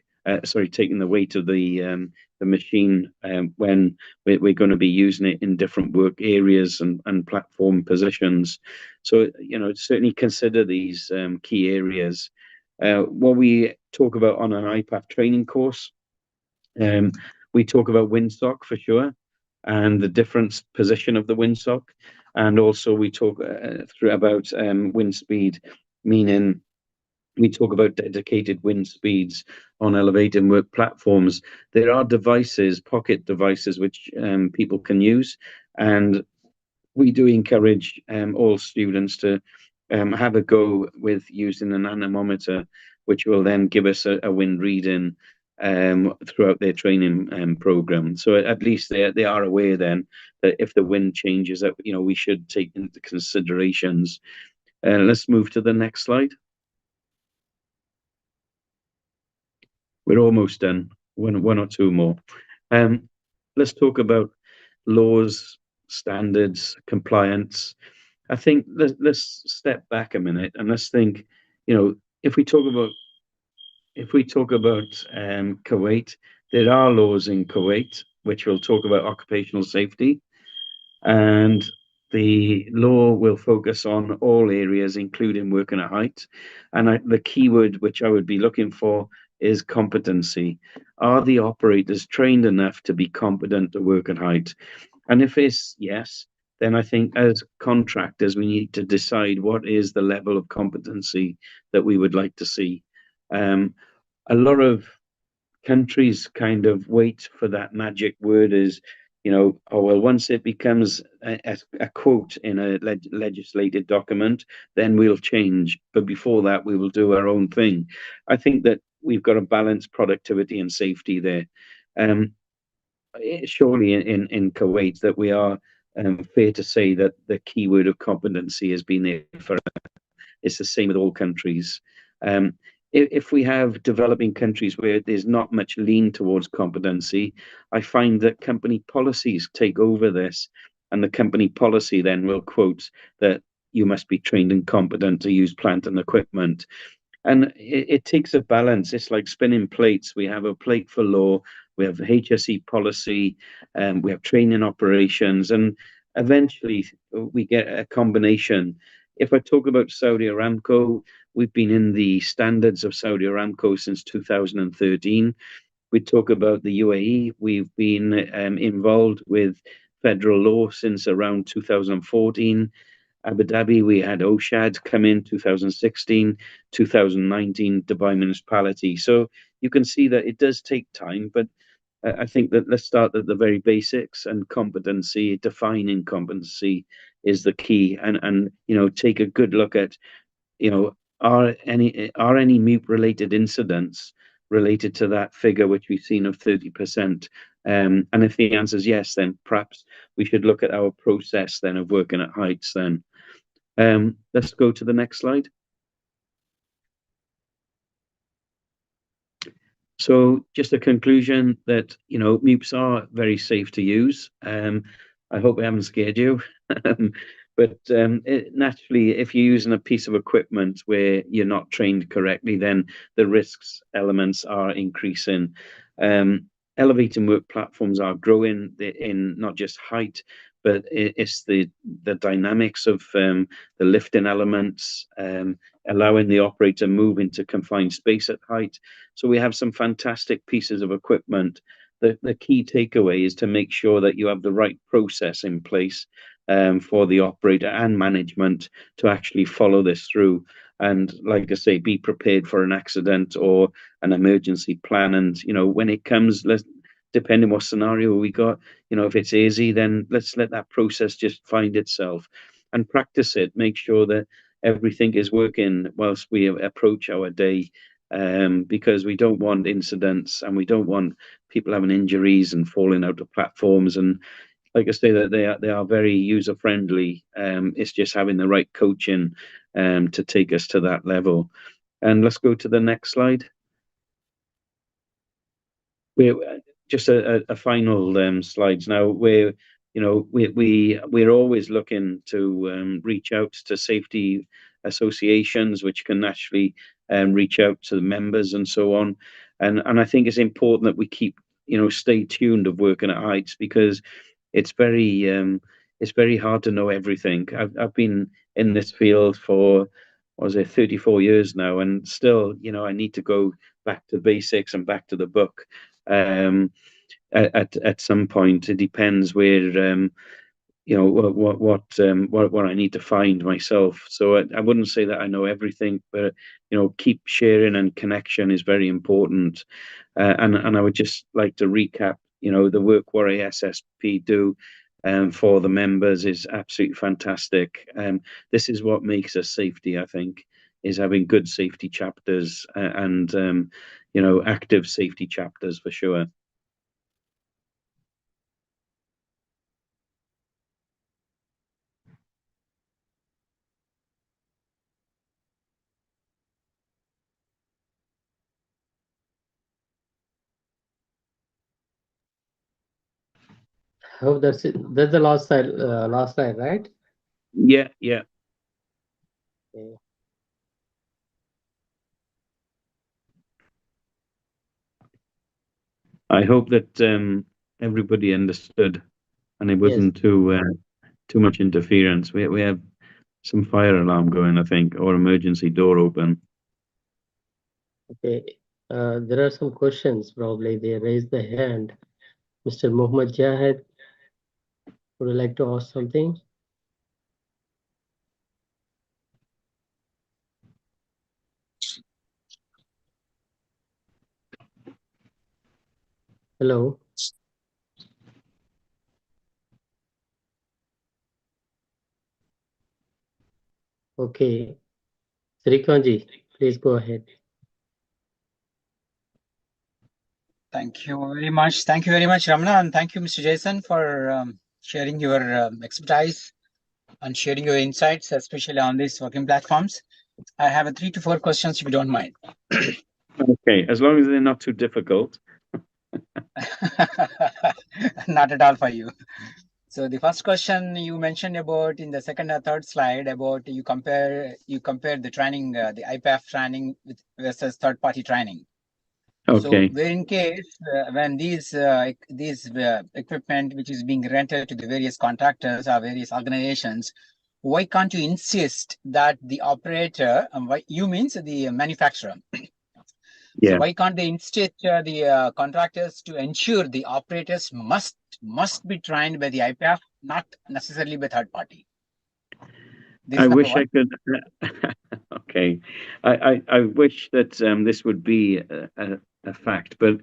Taking the weight of the machine when we're going to be using it in different work areas and platform positions. So certainly consider these key areas. What we talk about on an IPAF training course, we talk about windsock for sure, and the different position of the windsock, and also we talk about wind speed, meaning we talk about dedicated wind speeds on elevator work platforms. There are devices, pocket devices, which people can use, and we do encourage all students to have a go with using an anemometer, which will then give us a wind reading throughout their training program. So at least they are aware then that if the wind changes, that we should take into considerations. Let's move to the next slide. We're almost done. One or two more. Let's talk about laws, standards, compliance. I think let's step back a minute and let's think. If we talk about Kuwait, there are laws in Kuwait which will talk about occupational safety, and the law will focus on all areas, including working at height. And the keyword which I would be looking for is competency. Are the operators trained enough to be competent to work at height? And if it's yes, then I think as contractors, we need to decide what is the level of competency that we would like to see. A lot of countries kind of wait for that magic word is, oh, well, once it becomes a quote in a legislated document, then we'll change. But before that, we will do our own thing. I think that we've got to balance productivity and safety there. Um, Surely in Kuwait that we are fair to say that the keyword of competency has been there for it's the same with all countries. Um, if we have developing countries where there's not much lean towards competency, I find that company policies take over this, and the company policy then will quote that you must be trained and competent to use plant and equipment. And it takes a balance. It's like spinning plates. We have a plate for law, we have HSE policy, we have training operations, and eventually we get a combination. If I talk about Saudi Aramco, we've been in the standards of Saudi Aramco since 2013. We talk about the UAE, we've been involved with federal law since around 2014. Abu Dhabi, we had OSHAD come in 2016, 2019, Dubai Municipality. So you can see that it does take time, but I think that let's start at the very basics, and competency, defining competency is the key, and take a good look at, are any MEWP related incidents related to that figure which we've seen of 30%. And if the answer is yes, then perhaps we should look at our process then of working at heights then. Let's go to the next slide. So just a conclusion that, MEWPs are very safe to use. I hope I haven't scared you. But naturally, if you're using a piece of equipment where you're not trained correctly, then the risks elements are increasing. Elevating work platforms are growing in not just height, but it's the dynamics of the lifting elements, allowing the operator move into confined space at height. So we have some fantastic pieces of equipment. The key takeaway is to make sure that you have the right process in place for the operator and management to actually follow this through. And like I say, be prepared for an accident or an emergency plan. And, when it comes, depending what scenario we got, if it's easy, then let's let that process just find itself and practice it. Make sure that everything is working whilst we approach our day, because we don't want incidents and we don't want people having injuries and falling out of platforms. And like I say, that they are very user friendly. It's just having the right coaching to take us to that level. And let's go to the next slide. We're just a final slides now. We're always looking to reach out to safety associations, which can actually reach out to the members and so on. And I think it's important that we keep stay tuned of working at heights, because it's very hard to know everything. I've been in this field for, what was it, 34 years now, and still, I need to go back to basics and back to the book. At some point, it depends where what I need to find myself. So I wouldn't say that I know everything, but keep sharing, and connection is very important. And I would just like to recap, the work what ASSP do for the members is absolutely fantastic. This is what makes us safety, I think, is having good safety chapters and active safety chapters for sure. Oh, that's it. That's the last slide, right? Yeah. Okay. I hope that everybody understood and it Yes. wasn't too too much interference. We have some fire alarm going, I think, or emergency door open. Okay. There are some questions. Probably they raised the hand. Mr. Muhammad Jahed, would you like to ask something? Hello. Okay. Srikanji, please go ahead. Thank you very much. Thank you very much, Ramana, and thank you, Mr. Jason, for sharing your expertise and sharing your insights, especially on these working platforms. I have 3 to 4 questions, if you don't mind. Okay, as long as they're not too difficult. Not at all for you. So the first question you mentioned about in the second or third slide about you compare the training, the IPAF training versus third-party training. Okay. So, where in case when these equipment which is being rented to the various contractors or various organizations, why can't you insist that the operator, why you means the manufacturer? Yeah. So why can't they insist the contractors to ensure the operators must be trained by the IPAF, not necessarily by third party? I wish I could. Okay, I wish that this would be a fact, but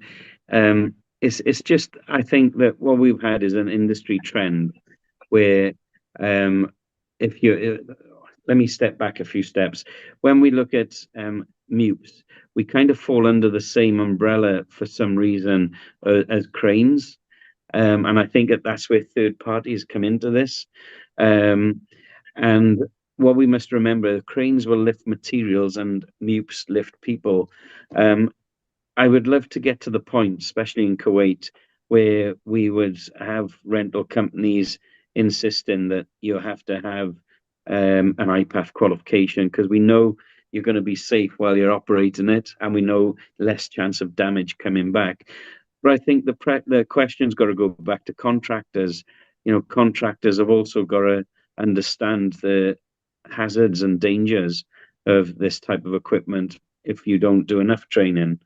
it's just I think that what we've had is an industry trend where if you let me step back a few steps. When we look at MEWPs, we kind of fall under the same umbrella for some reason as cranes, and I think that's where third parties come into this. And what we must remember, cranes will lift materials and MEWPs lift people. I would love to get to the point, especially in Kuwait, where we would have rental companies insisting that you have to have an IPAF qualification because we know you're going to be safe while you're operating it, and we know less chance of damage coming back. But I think the question's got to go back to contractors. You know, contractors have also got to understand the hazards and dangers of this type of equipment if you don't do enough training.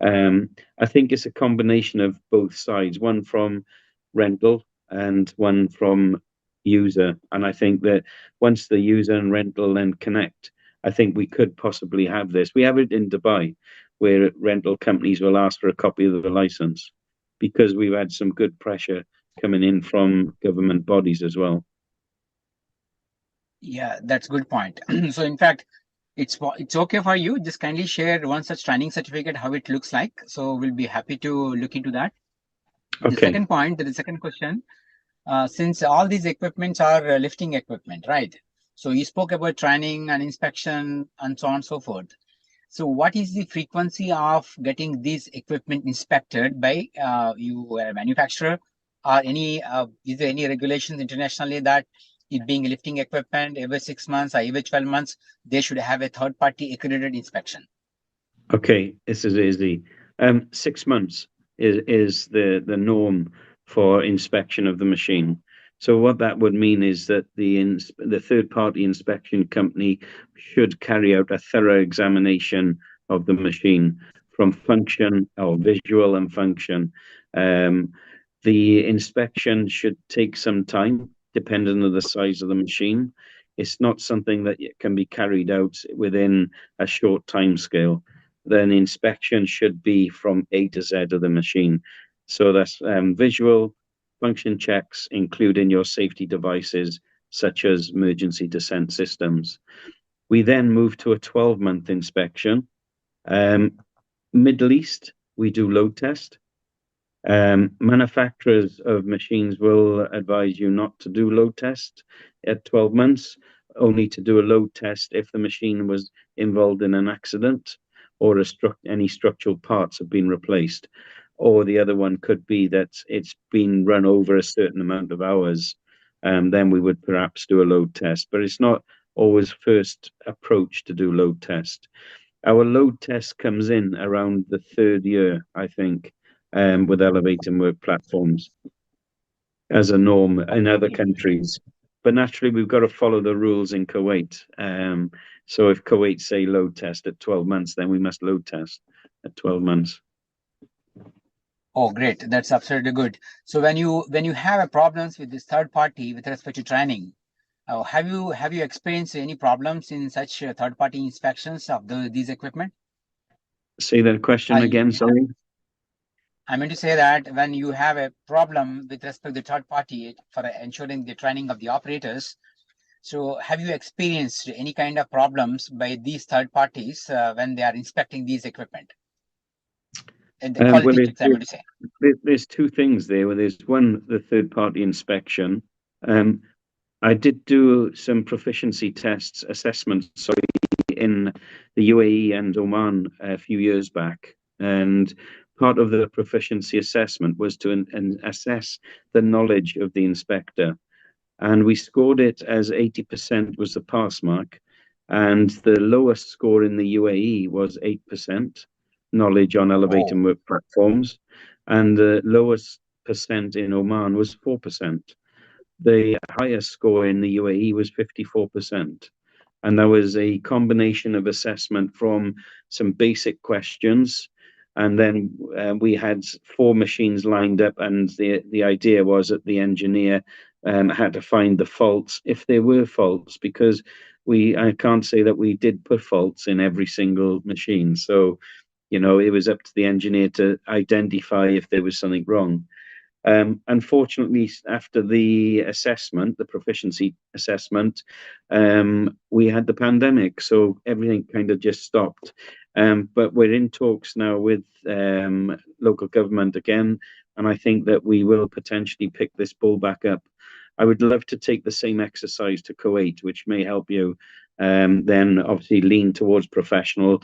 I think it's a combination of both sides, one from rental and one from user. And I think that once the user and rental then connect, I think we could possibly have this. We have it in Dubai, where rental companies will ask for a copy of the license because we've had some good pressure coming in from government bodies as well. Yeah, that's a good point. So in fact, it's okay for you. Just kindly share one such training certificate, how it looks like. So we'll be happy to look into that. Okay. The second point, the second question, since all these equipments are lifting equipment, right? So you spoke about training and inspection and so on and so forth. So what is the frequency of getting these equipment inspected by you manufacturer, or any is there any regulations internationally that it being lifting equipment every 6 months or every 12 months, they should have a third party accredited inspection? Okay, this is easy. 6 months is the norm for inspection of the machine. So what that would mean is that the third party inspection company should carry out a thorough examination of the machine from function or visual and function. The inspection should take some time, depending on the size of the machine. It's not something that can be carried out within a short time scale. Then inspection should be from A to Z of the machine. So that's visual, function checks, including your safety devices, such as emergency descent systems. We then move to a 12-month inspection. Middle East, we do load test. Manufacturers of machines will advise you not to do load test at 12 months, only to do a load test if the machine was involved in an accident or any structural parts have been replaced. Or the other one could be that it's been run over a certain amount of hours. Then we would perhaps do a load test, but it's not always first approach to do load test. Our load test comes in around the 3rd year, I think, with elevator work platforms as a norm in other countries. but naturally we've got to follow the rules in Kuwait. So if Kuwait say load test at 12 months, then we must load test at 12 months. Oh, great. That's absolutely good. So when you have a problems with this third party with respect to training, have you experienced any problems in such third party inspections of these equipment? Say that question again, sorry. I mean to say that when you have a problem with respect to the third party for ensuring the training of the operators, so have you experienced any kind of problems by these third parties when they are inspecting these equipment? And the quality checks, I meant to say. There's two things there. There's one, the third-party inspection. I did do some proficiency tests, assessments, in the UAE and Oman a few years back. And part of the proficiency assessment was to assess the knowledge of the inspector. And we scored it as 80% was the pass mark. And the lowest score in the UAE was 8%. Knowledge on elevator and work platforms, and the lowest percent in Oman was 4%. The highest score in the UAE was 54%. And that was a combination of assessment from some basic questions. And then we had 4 machines lined up, and the idea was that the engineer had to find the faults, if there were faults, because I can't say that we did put faults in every single machine. So it was up to the engineer to identify if there was something wrong. Unfortunately, after the assessment, the proficiency assessment, we had the pandemic, so everything kind of just stopped. But we're in talks now with local government again, and I think that we will potentially pick this ball back up. I would love to take the same exercise to Kuwait, which may help you then obviously lean towards professional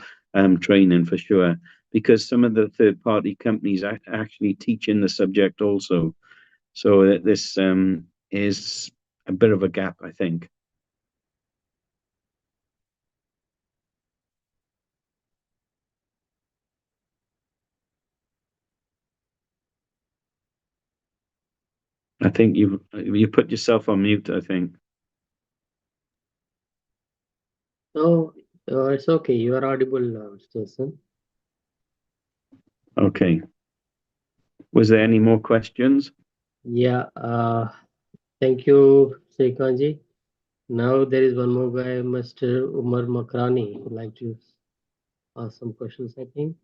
training for sure, because some of the third-party companies are actually teaching the subject also. So this is a bit of a gap, I think. I think you put yourself on mute, I think. No, it's okay. You are audible, Jason. Okay. Was there any more questions? Yeah. Thank you, Srikanji. Now there is one more guy, Mr. Umar Makrani, would like to ask some questions, I think.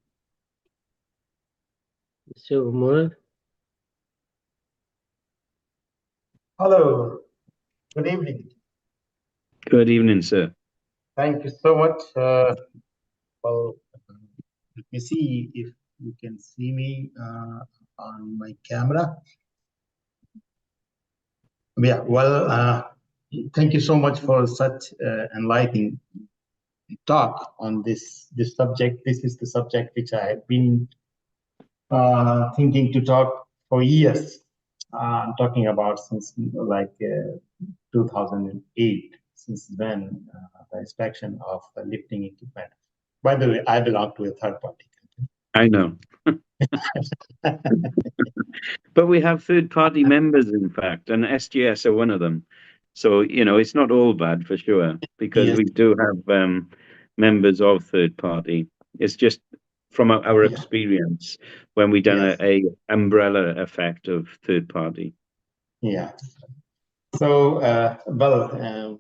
Mr. Umar. Hello. Good evening. Good evening, sir. Thank you so much. Well, let me see if you can see me on my camera. Yeah, well, thank you so much for such enlightening talk on this subject. This is the subject which I have been thinking to talk for years. I'm talking about since like 2008, since then, the inspection of the lifting equipment. By the way, I belong to a third party company. I know. But we have third-party members, in fact, and SGS are one of them. So, it's not all bad for sure, because Yes. we do have members of third-party. It's just from our experience when we done a umbrella effect of third-party. Yeah. So, well,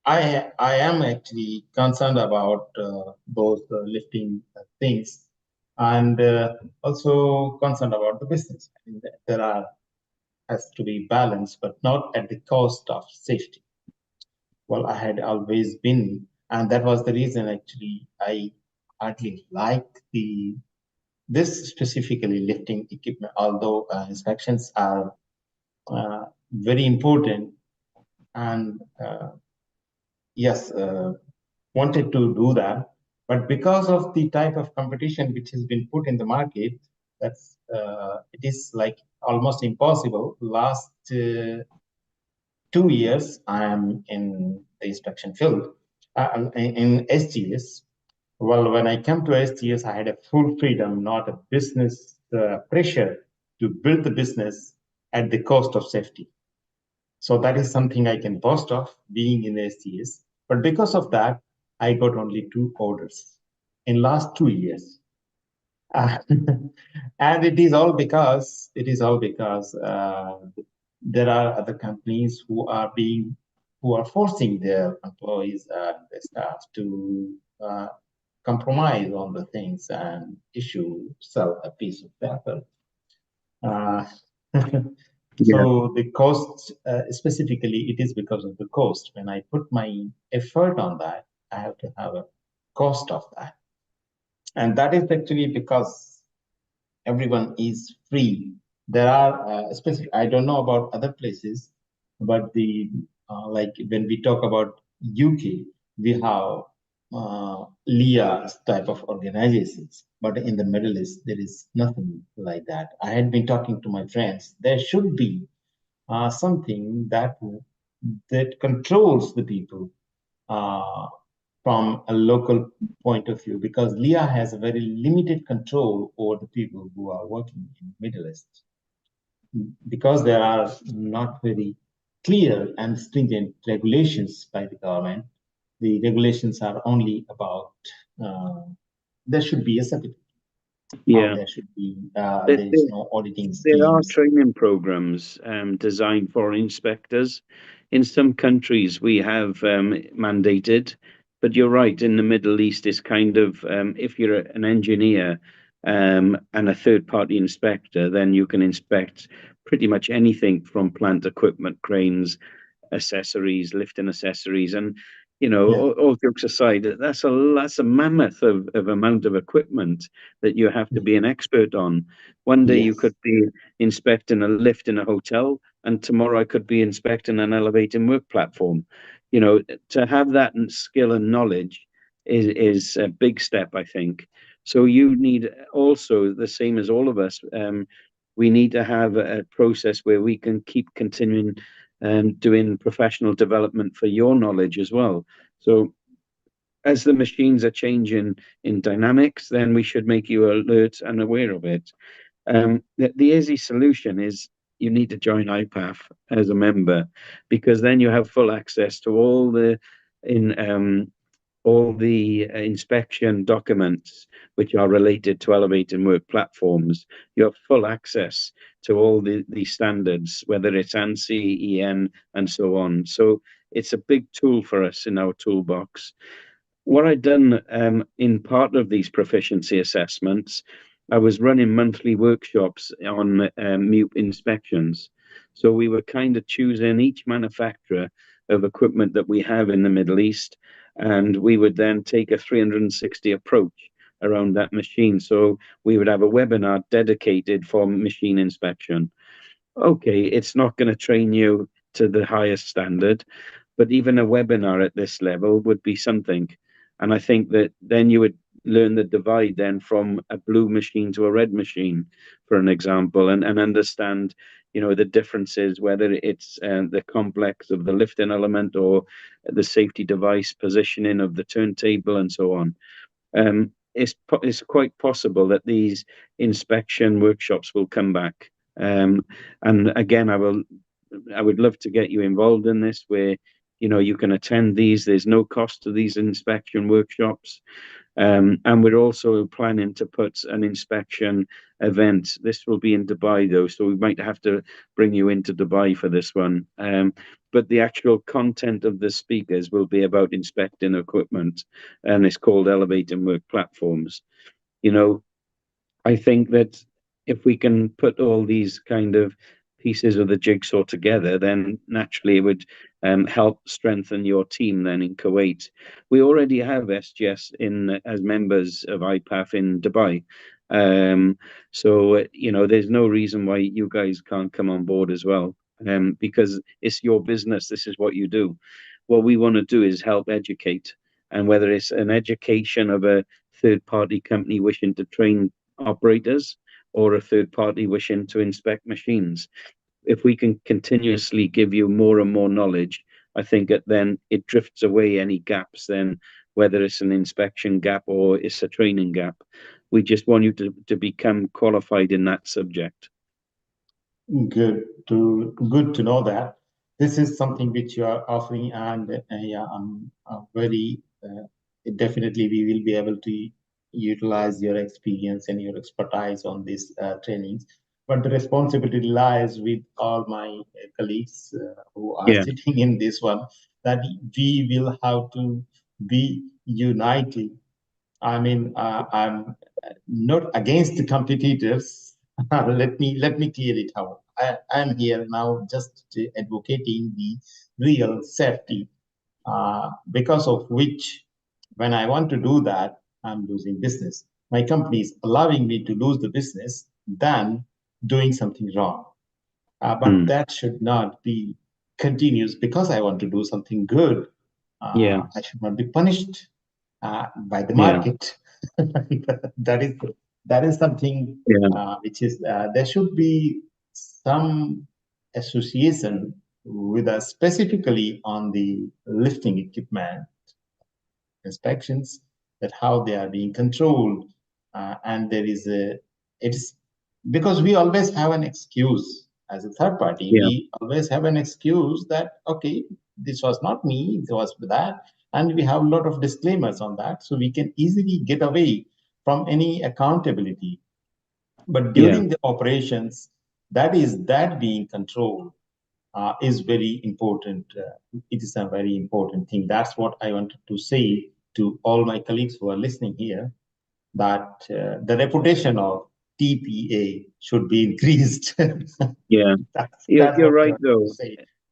I am actually concerned about those lifting things, and also concerned about the business. I mean, there has to be balance, but not at the cost of safety. Well, I had always been, and that was the reason actually I hardly like this specifically lifting equipment, although inspections are very important, and yes, wanted to do that, but because of the type of competition which has been put in the market, that's it is like almost impossible. Last 2 years, I am in the inspection field in SGS. Well, when I came to SGS, I had a full freedom, not a business pressure to build the business at the cost of safety. So that is something I can boast of being in STS. But because of that, I got only 2 orders in last 2 years. And it is all because there are other companies who are forcing their employees and their staff to compromise on the things and sell a piece of paper. So the cost, specifically, it is because of the cost. When I put my effort on that, I have to have a cost of that. And that is actually because everyone is free. There are specific, I don't know about other places, but like when we talk about UK, we have LIA type of organizations, but in the Middle East, there is nothing like that. I had been talking to my friends. There should be something that controls the people from a local point of view, because LIA has a very limited control over the people who are working in the Middle East, because there are not very clear and stringent regulations by the government. The regulations are only about there should be a certificate. Yeah, There should be there is no auditing schemes. There are training programs designed for inspectors. In some countries, we have mandated, but you're right, in the Middle East, it's kind of, if you're an engineer and a third-party inspector, then you can inspect pretty much anything from plant equipment, cranes, accessories, lifting accessories, and all jokes aside, that's a mammoth of amount of equipment that you have to be an expert on. One day you could be inspecting a lift in a hotel, and tomorrow I could be inspecting an elevating work platform. To have that skill and knowledge is a big step, I think. So you need also, the same as all of us, we need to have a process where we can keep continuing doing professional development for your knowledge as well. So as the machines are changing in dynamics, then we should make you alert and aware of it. The easy solution is you need to join IPAF as a member, because then you have full access to all the inspection documents which are related to elevating work platforms. You have full access to all the standards, whether it's ANSI, EN, and so on. So it's a big tool for us in our toolbox. What I'd done in part of these proficiency assessments, I was running monthly workshops on MEWP inspections. So we were kind of choosing each manufacturer of equipment that we have in the Middle East, and we would then take a 360 approach around that machine. So we would have a webinar dedicated for machine inspection. Okay, it's not going to train you to the highest standard, but even a webinar at this level would be something. And I think that then you would learn the divide then from a blue machine to a red machine, for an example, and understand, the differences, whether it's the complex of the lifting element or the safety device positioning of the turntable and so on. It's quite possible that these inspection workshops will come back. And again, I would love to get you involved in this, where you can attend these. There's no cost to these inspection workshops. And we're also planning to put an inspection event. This will be in Dubai, though, so we might have to bring you into Dubai for this one. But the actual content of the speakers will be about inspecting equipment, and it's called Elevating Work Platforms. I think that if we can put all these kind of pieces of the jigsaw together, then naturally it would help strengthen your team then in Kuwait. We already have SGS as members of IPAF in Dubai. So, there's no reason why you guys can't come on board as well, because it's your business. This is what you do. What we want to do is help educate, and whether it's an education of a third-party company wishing to train operators, or a third party wishing to inspect machines. If we can continuously give you more and more knowledge, I think then it drifts away any gaps, then whether it's an inspection gap or it's a training gap. We just want you to become qualified in that subject. Good to know that. this is something which you are offering, and yeah, I'm very definitely we will be able to utilize your experience and your expertise on these trainings. But the responsibility lies with all my colleagues who are sitting in this one, that we will have to be united. I mean, I'm not against the competitors. let me clear it out. I'm here now just advocating the real safety, because of which, when I want to do that, I'm losing business. My company is allowing me to lose the business than doing something wrong. But that should not be continuous because I want to do something good. I should not be punished by the market. that is something which is there should be some association with us specifically on the lifting equipment inspections, that how they are being controlled, and there is it's because we always have an excuse as a third party. We always have an excuse that, okay, this was not me, it was that, and we have a lot of disclaimers on that, so we can easily get away from any accountability. But during the operations, that being controlled is very important. It is a very important thing. That's what I wanted to say to all my colleagues who are listening here, that the reputation of TPA should be increased. That's you're right, though.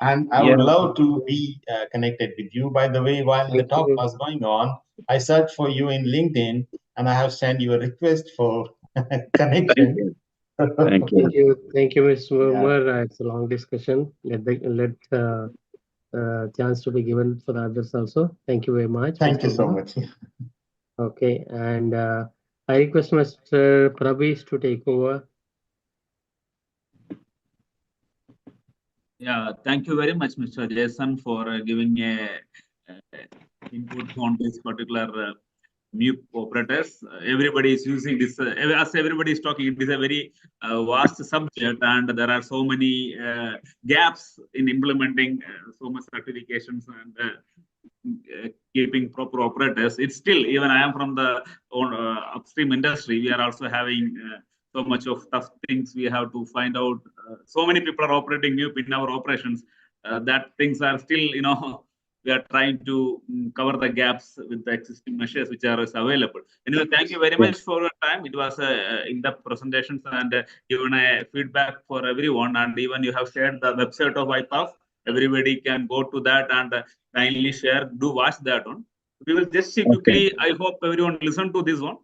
And I would love to be connected with you. By the way, while the talk was going on, I searched for you in LinkedIn, and I have sent you a request for connection. Thank you. Thank you, Mr. Umar. It's a long discussion. Let chance to be given for the others also. Thank you very much. Thank you so much. Okay, and I request Mr. Prabesh to take over. Yeah, thank you very much, Mr. Jason, for giving a input on this particular MEWP operators. Everybody is using this, as everybody is talking, it is a very vast subject, and there are so many gaps in implementing so much certifications and keeping proper operators. It's still, even I am from the upstream industry, we are also having so much of tough things we have to find out. So many people are operating MEWP in our operations, that things are still, we are trying to cover the gaps with the existing measures which are available. Anyway, thank you very much for your time. It was in-depth presentations and given a feedback for everyone. And even you have shared the website of IPAF. Everybody can go to that and kindly share. Do watch that one. We will just quickly. I hope everyone listen to this one,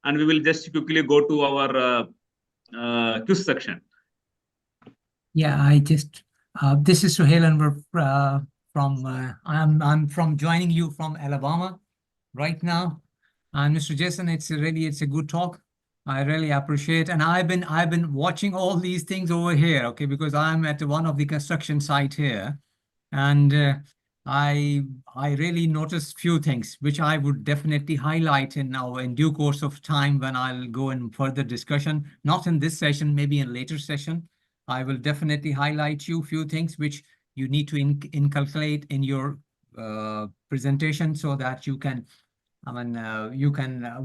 and we will just quickly go to our quiz section. Yeah, I just this is Suhail Anwar from I'm from joining you from Alabama right now, and Mr. Jason, it's a good talk. I really appreciate, and I've been watching all these things over here, okay, because I'm at one of the construction site here, and I really noticed few things which I would definitely highlight in due course of time when I'll go in further discussion. Not in this session, maybe in later session. I will definitely highlight you few things which you need to inculcate in your presentation so that you can,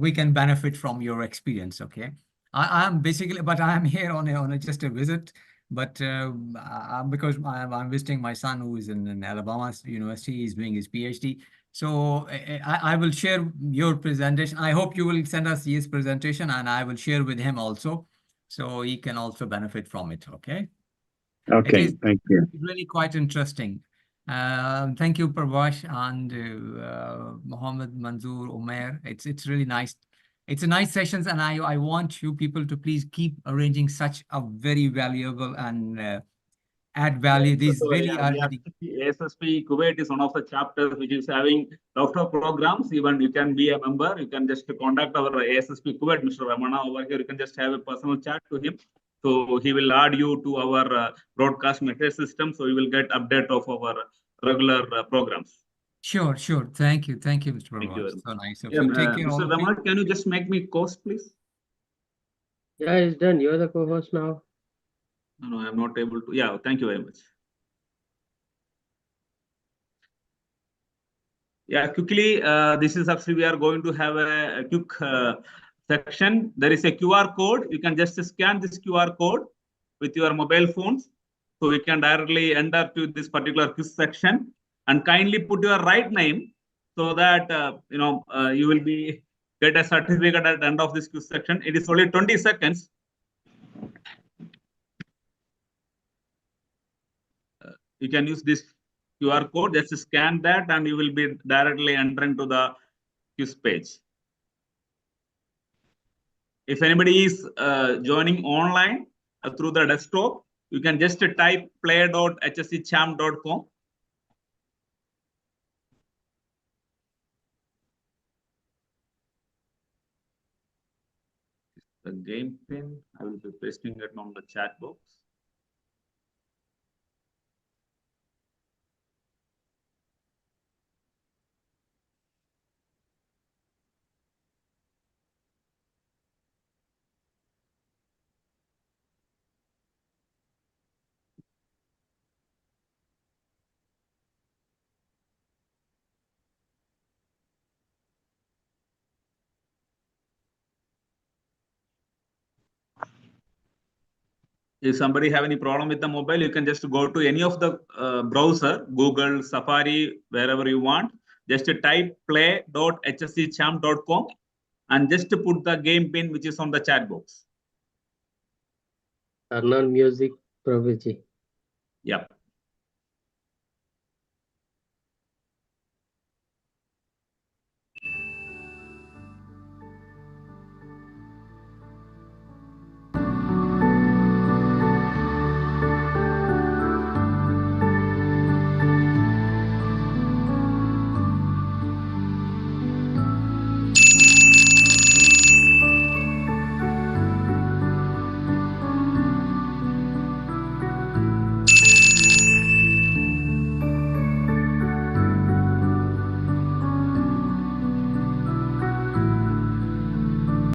we can benefit from your experience. Okay, I'm basically, but I'm here on just a visit, but because I'm visiting my son who is in Alabama University. He's doing his PhD. So I will share your presentation. I hope you will send us his presentation, and I will share with him also, so he can also benefit from it. Okay. Okay, thank you. Really quite interesting. Thank you, Pravash and Mohammed, Manzoor, Umair. It's really nice. It's a nice sessions, and I want you people to please keep arranging such a very valuable and add value. These really are. ASSP Kuwait is one of the chapters which is having lot of programs. Even you can be a member. You can just contact our ASSP Kuwait, Mr. Ramana over here. You can just have a personal chat to him. So he will add you to our broadcast message system. So you will get update of our regular programs. Sure. Thank you, Mr. Pravash. So nice of you. Take care. Mr. Ramana, can you just make me host, please? Yeah, it's done. You're the co-host now. No, I'm not able to. Yeah, thank you very much. Yeah, quickly, this is actually we are going to have a quick section. There is a QR code. You can just scan this QR code with your mobile phones. So you can directly enter to this particular quiz section, and kindly put your right name so that you will be get a certificate at the end of this quiz section. It is only 20 seconds. You can use this QR code, just scan that, and you will be directly entering to the quiz page. If anybody is joining online through the desktop, you can just type play.hsechamp.com. The game pin, I will be pasting it on the chat box. If somebody have any problem with the mobile, you can just go to any of the browser, Google, Safari, wherever you want. Just type play.hsechamp.com and just put the game pin which is on the chat box. Arnold Music Provici. Yep.